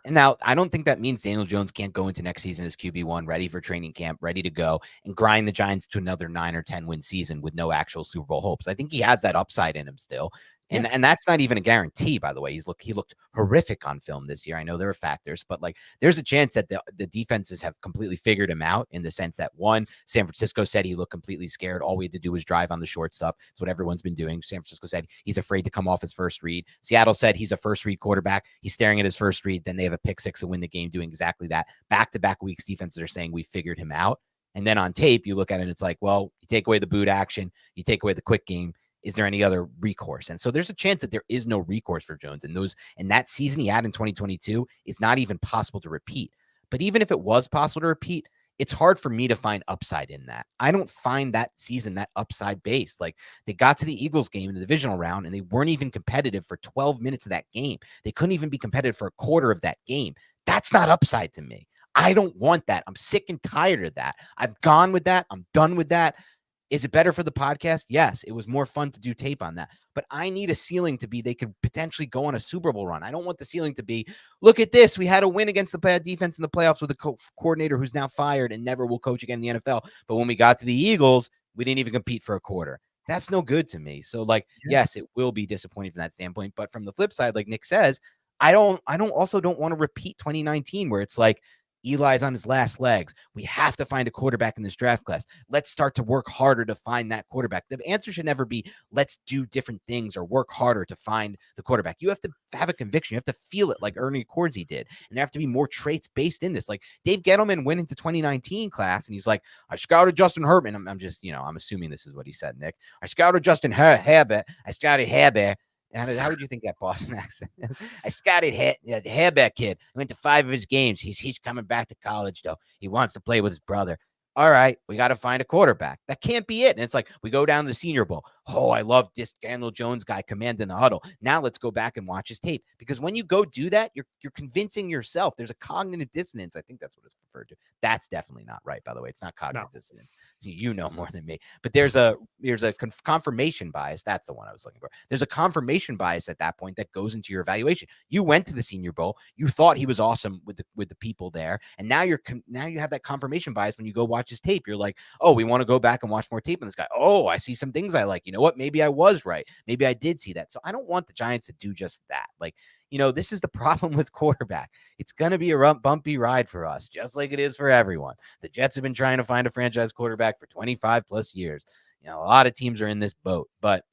And now I don't think that means Daniel Jones can't go into next season as QB1, ready for training camp, ready to go and grind the Giants to another 9 or 10 win season with no actual Super Bowl hopes. I think he has that upside in him still. And that's not even a guarantee, by the way. He looked horrific on film this year. I know there are factors, but there's a chance that the defenses have completely figured him out, in the sense that, one, San Francisco said he looked completely scared. All we had to do was drive on the short stuff. It's what everyone's been doing. San Francisco said he's afraid to come off his first read. Seattle said he's a first read quarterback. He's staring at his first read. Then they have a pick 6 to win the game doing exactly that. Back-to-back weeks, defenses are saying we figured him out. And then on tape, you look at it and it's like, well, you take away the boot action, you take away the quick game. Is there any other recourse? And so there's a chance that there is no recourse for Jones. And that season he had in 2022 is not even possible to repeat. But even if it was possible to repeat, it's hard for me to find upside in that. I don't find that season that upside based. Like, they got to the Eagles game in the divisional round and they weren't even competitive for 12 minutes of that game. They couldn't even be competitive for a quarter of that game. That's not upside to me. I don't want that. I'm sick and tired of that. I've gone with that. I'm done with that. Is it better for the podcast? Yes, it was more fun to do tape on that. But I need a ceiling to be they could potentially go on a Super Bowl run. I don't want the ceiling to be, look at this. We had a win against the bad defense in the playoffs with a coordinator who's now fired and never will coach again in the NFL. But when we got to the Eagles, we didn't even compete for a quarter. That's no good to me. So, like, yes, it will be disappointing from that standpoint. But from the flip side, like Nick says, I don't want to repeat 2019 where it's like, Eli's on his last legs. We have to find a quarterback in this draft class. Let's start to work harder to find that quarterback. The answer should never be, let's do different things or work harder to find the quarterback. You have to have a conviction. You have to feel it like Ernie Accordsey did. And there have to be more traits based in this. Like, Dave Gettleman went into 2019 class and he's like, I scouted Justin Herbert. I'm just, I'm assuming this is what he said, Nick. I scouted Justin Herbert. I scouted Herbert. How would you think that Boston accent? I scouted the Hairback kid. I went to 5 of his games. He's coming back to college, though. He wants to play with his brother. All right, we got to find a quarterback. That can't be it. And it's like, we go down to the Senior Bowl. Oh, I love this Daniel Jones guy commanding the huddle. Now let's go back and watch his tape. Because when you go do that, you're convincing yourself. There's a cognitive dissonance. I think that's what it's referred to. That's definitely not right, by the way. It's not cognitive dissonance. You know more than me. But there's a confirmation bias. That's the one I was looking for. There's a confirmation bias at that point that goes into your evaluation. You went to the Senior Bowl. You thought he was awesome with the people there, and now you have that confirmation bias when you go watch his tape. You're like, oh, we want to go back and watch more tape on this guy. Oh, I see some things I like. You know what? Maybe I was right. Maybe I did see that. So I don't want the Giants to do just that. Like, this is the problem with quarterback. It's going to be a bumpy ride for us, just like it is for everyone. The Jets have been trying to find a franchise quarterback for 25 plus years. A lot of teams are in this boat, but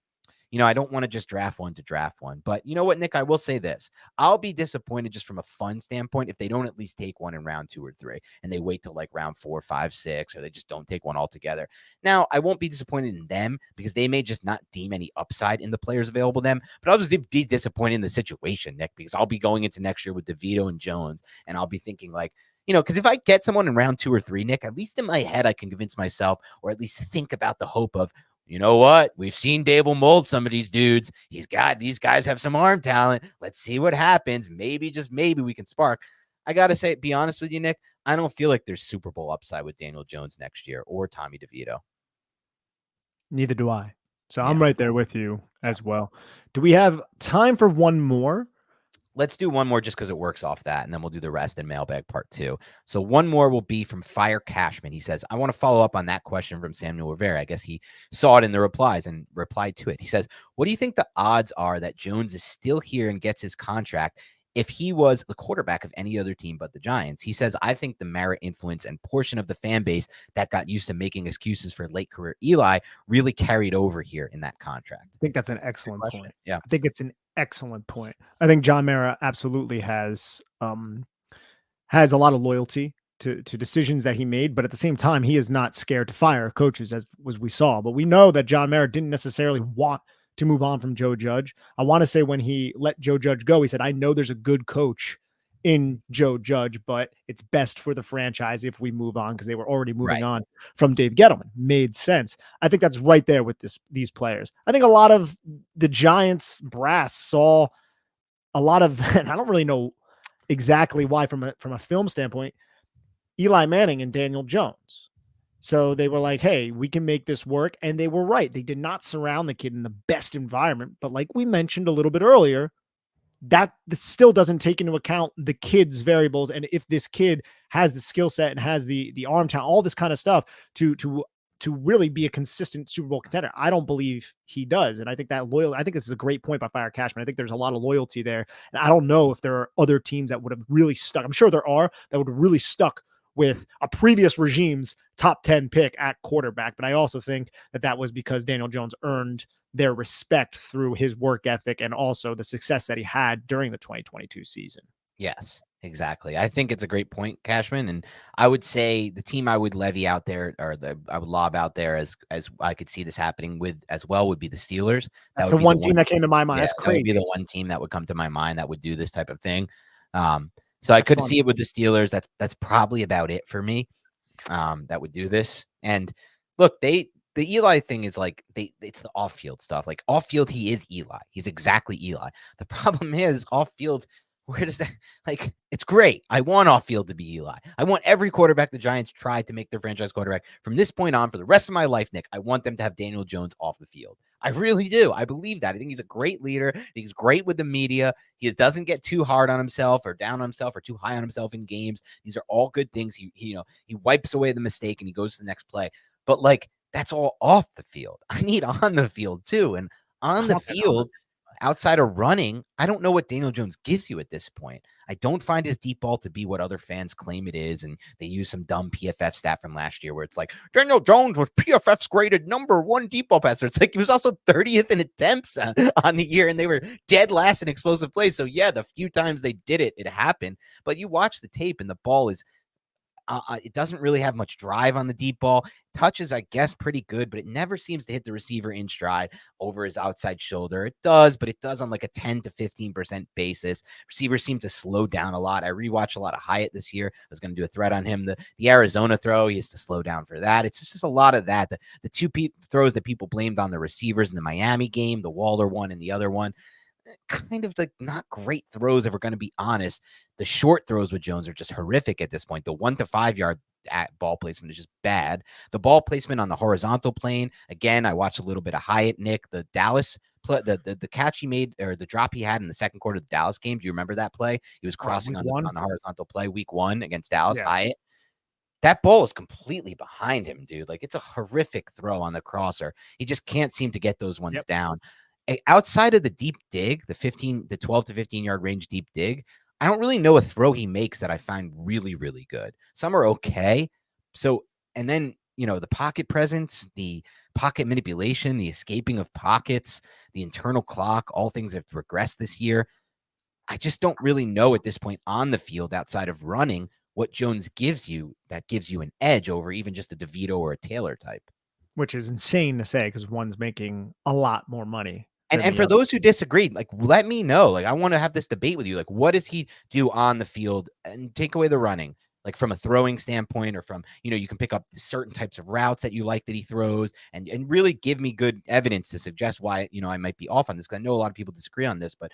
I don't want to just draft one to draft one. But you know what, Nick, I will say this. I'll be disappointed just from a fun standpoint if they don't at least take one in round 2 or 3 and they wait till like round 4, 5, 6, or they just don't take one altogether. Now, I won't be disappointed in them because they may just not deem any upside in the players available to them, but I'll just be disappointed in the situation, Nick, because I'll be going into next year with DeVito and Jones, and I'll be thinking like, because if I get someone in round 2 or 3, Nick, at least in my head, I can convince myself or at least think about the hope of, you know what? We've seen Dable mold some of these dudes. These guys have some arm talent. Let's see what happens. Maybe, just maybe, we can spark. I got to say, be honest with you, Nick, I don't feel like there's Super Bowl upside with Daniel Jones next year or Tommy DeVito. Neither do I. So I'm right there with you as well. Do we have time for one more? Let's do one more just because it works off that, and then we'll do the rest in Mailbag Part 2. So one more will be from Fire Cashman. He says, I want to follow up on that question from Samuel Rivera. I guess he saw it in the replies and replied to it. He says, what do you think the odds are that Jones is still here and gets his contract if he was the quarterback of any other team but the Giants? He says, I think the merit, influence, and portion of the fan base that got used to making excuses for late career Eli really carried over here in that contract. I think that's an excellent point. Yeah. I think it's an excellent point. I think John Mara absolutely has a lot of loyalty to decisions that he made, but at the same time, he is not scared to fire coaches as we saw. But we know that John Mara didn't necessarily want to move on from Joe Judge. I want to say when he let Joe Judge go, he said, I know there's a good coach in Joe Judge, but it's best for the franchise if we move on, because they were already moving on from Dave Gettleman. Made sense. I think that's right there with these players. I think a lot of the Giants brass saw a lot of, and I don't really know exactly why from a film standpoint, Eli Manning and Daniel Jones. So they were like, hey, we can make this work. And they were right. They did not surround the kid in the best environment. But like we mentioned a little bit earlier, that this still doesn't take into account the kid's variables. And if this kid has the skill set and has the arm talent, all this kind of stuff to really be a consistent Super Bowl contender, I don't believe he does. And I think I think this is a great point by Fire Cashman. I think there's a lot of loyalty there. And I don't know if there are other teams that would have really stuck. I'm sure there are that would have really stuck with a previous regime's top 10 pick at quarterback. But I also think that was because Daniel Jones earned their respect through his work ethic and also the success that he had during the 2022 season. Yes, Exactly. I think it's a great point, Cashman. And I would say the team I would levy out there, or I would lob out there as I could see this happening with as well, would be the Steelers. That That's would the be the one team one. that came to my mind. Yeah, That's that would be crazy. the one team that would come to my mind that would do this type of thing. So I That's could funny. see it with the Steelers. That's probably about it for me. That would do this. And look, the Eli thing is like it's the off field stuff. Like off field, he is Eli. He's exactly Eli. The problem is off field. Where does that like? It's great. I want off field to be Eli. I want every quarterback the Giants tried to make their franchise quarterback from this point on for the rest of my life, Nick. I want them to have Daniel Jones off the field. I really do. I believe that. I think he's a great leader. He's great with the media. He doesn't get too hard on himself or down on himself or too high on himself in games. These are all good things. He wipes away the mistake and he goes to the next play. But like that's all off the field. I need on the field too. And on the field, outside of running, I don't know what Daniel Jones gives you at this point. I don't find his deep ball to be what other fans claim it is. And they use some dumb PFF stat from last year where it's like Daniel Jones was PFF's graded #1 deep ball passer. It's like he was also 30th in attempts on the year, and they were dead last in explosive plays. So yeah, the few times they did it, it happened. But you watch the tape and the ball is it doesn't really have much drive on the deep ball. Touches, I guess, pretty good, but it never seems to hit the receiver in stride over his outside shoulder. It does, but it does on like a 10 to 15% basis. Receivers seem to slow down a lot. I rewatched a lot of Hyatt this year. I was going to do a thread on him. The Arizona throw, he has to slow down for that. It's just a lot of that. The two throws that people blamed on the receivers in the Miami game, the Waller one and the other one, kind of like not great throws if we're going to be honest. The short throws with Jones are just horrific at this point. The 1 to 5 yard ball placement is just bad. The ball placement on the horizontal plane, again, I watched a little bit of Hyatt, Nick. The Dallas play, the catch he made or the drop he had in the second quarter of the Dallas game. Do you remember that play? He was crossing on the horizontal play week 1 against Dallas. Yeah. Hyatt. That ball is completely behind him, dude. Like it's a horrific throw on the crosser. He just can't seem to get those ones down. Outside of the deep dig, the 12 to 15 yard range deep dig, I don't really know a throw he makes that I find really, really good. Some are okay. So, and then, the pocket presence, the pocket manipulation, the escaping of pockets, the internal clock, all things have regressed this year. I just don't really know at this point on the field outside of running what Jones gives you that gives you an edge over even just a DeVito or a Taylor type. Which is insane to say because one's making a lot more money. And for those who disagreed, like, let me know. Like, I want to have this debate with you. Like, what does he do on the field? And take away the running, like from a throwing standpoint or from, you can pick up certain types of routes that you like that he throws and really give me good evidence to suggest why, I might be off on this. Cause I know a lot of people disagree on this, but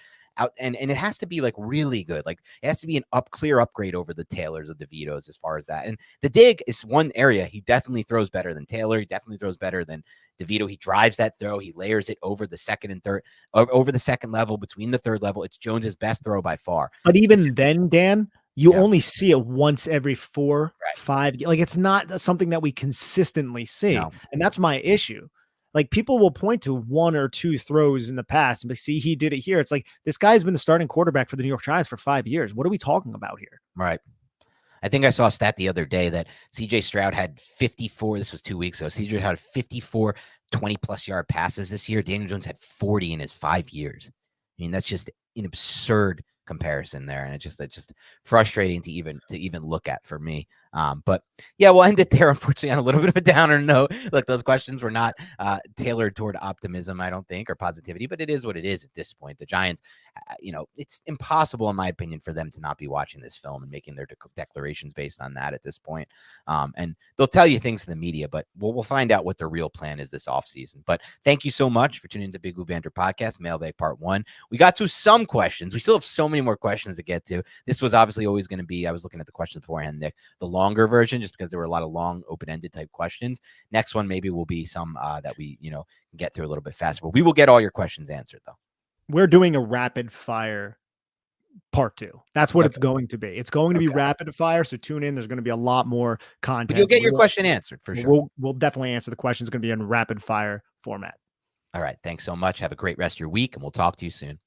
and it has to be like really good. Like it has to be an clear upgrade over the Taylors of DeVitos as far as that. And the dig is one area he definitely throws better than Taylor. He definitely throws better than DeVito. He drives that throw. He layers it over the second and third, over the second level, between the third level. It's Jones's best throw by far. But even then, Dan, you only see it once every 4, 5. Like it's not something that we consistently see. No. And that's my issue. Like people will point to 1 or 2 throws in the past and see he did it here. It's like this guy's been the starting quarterback for the New York Giants for 5 years. What are we talking about here? Right. I think I saw a stat the other day that CJ Stroud had 54. This was 2 weeks ago. CJ had 54 20-plus yard passes this year. Daniel Jones had 40 in his 5 years. I mean, that's just an absurd comparison there, and it's just frustrating to even look at for me. But yeah, we'll end it there. Unfortunately, on a little bit of a downer note. Look, those questions were not tailored toward optimism, I don't think, or positivity, but it is what it is at this point. The Giants, it's impossible, in my opinion, for them to not be watching this film and making their declarations based on that at this point. And they'll tell you things in the media, but we'll find out what their real plan is this offseason. But thank you so much for tuning into Big Blue Banter Podcast, Mailbag Part 1. We got to some questions. We still have so many more questions to get to. This was obviously always going to be, I was looking at the questions beforehand, Nick, the longer version, just because there were a lot of long open-ended type questions. Next one maybe will be some that we get through a little bit faster, but we will get all your questions answered though. We're doing a rapid fire part 2. That's what it's going to be. It's going to be rapid fire, so tune in. There's going to be a lot more content. But you'll get your question answered for sure. We'll definitely answer the question. It's going to be in rapid fire format. All right, thanks so much. Have a great rest of your week, and we'll talk to you soon.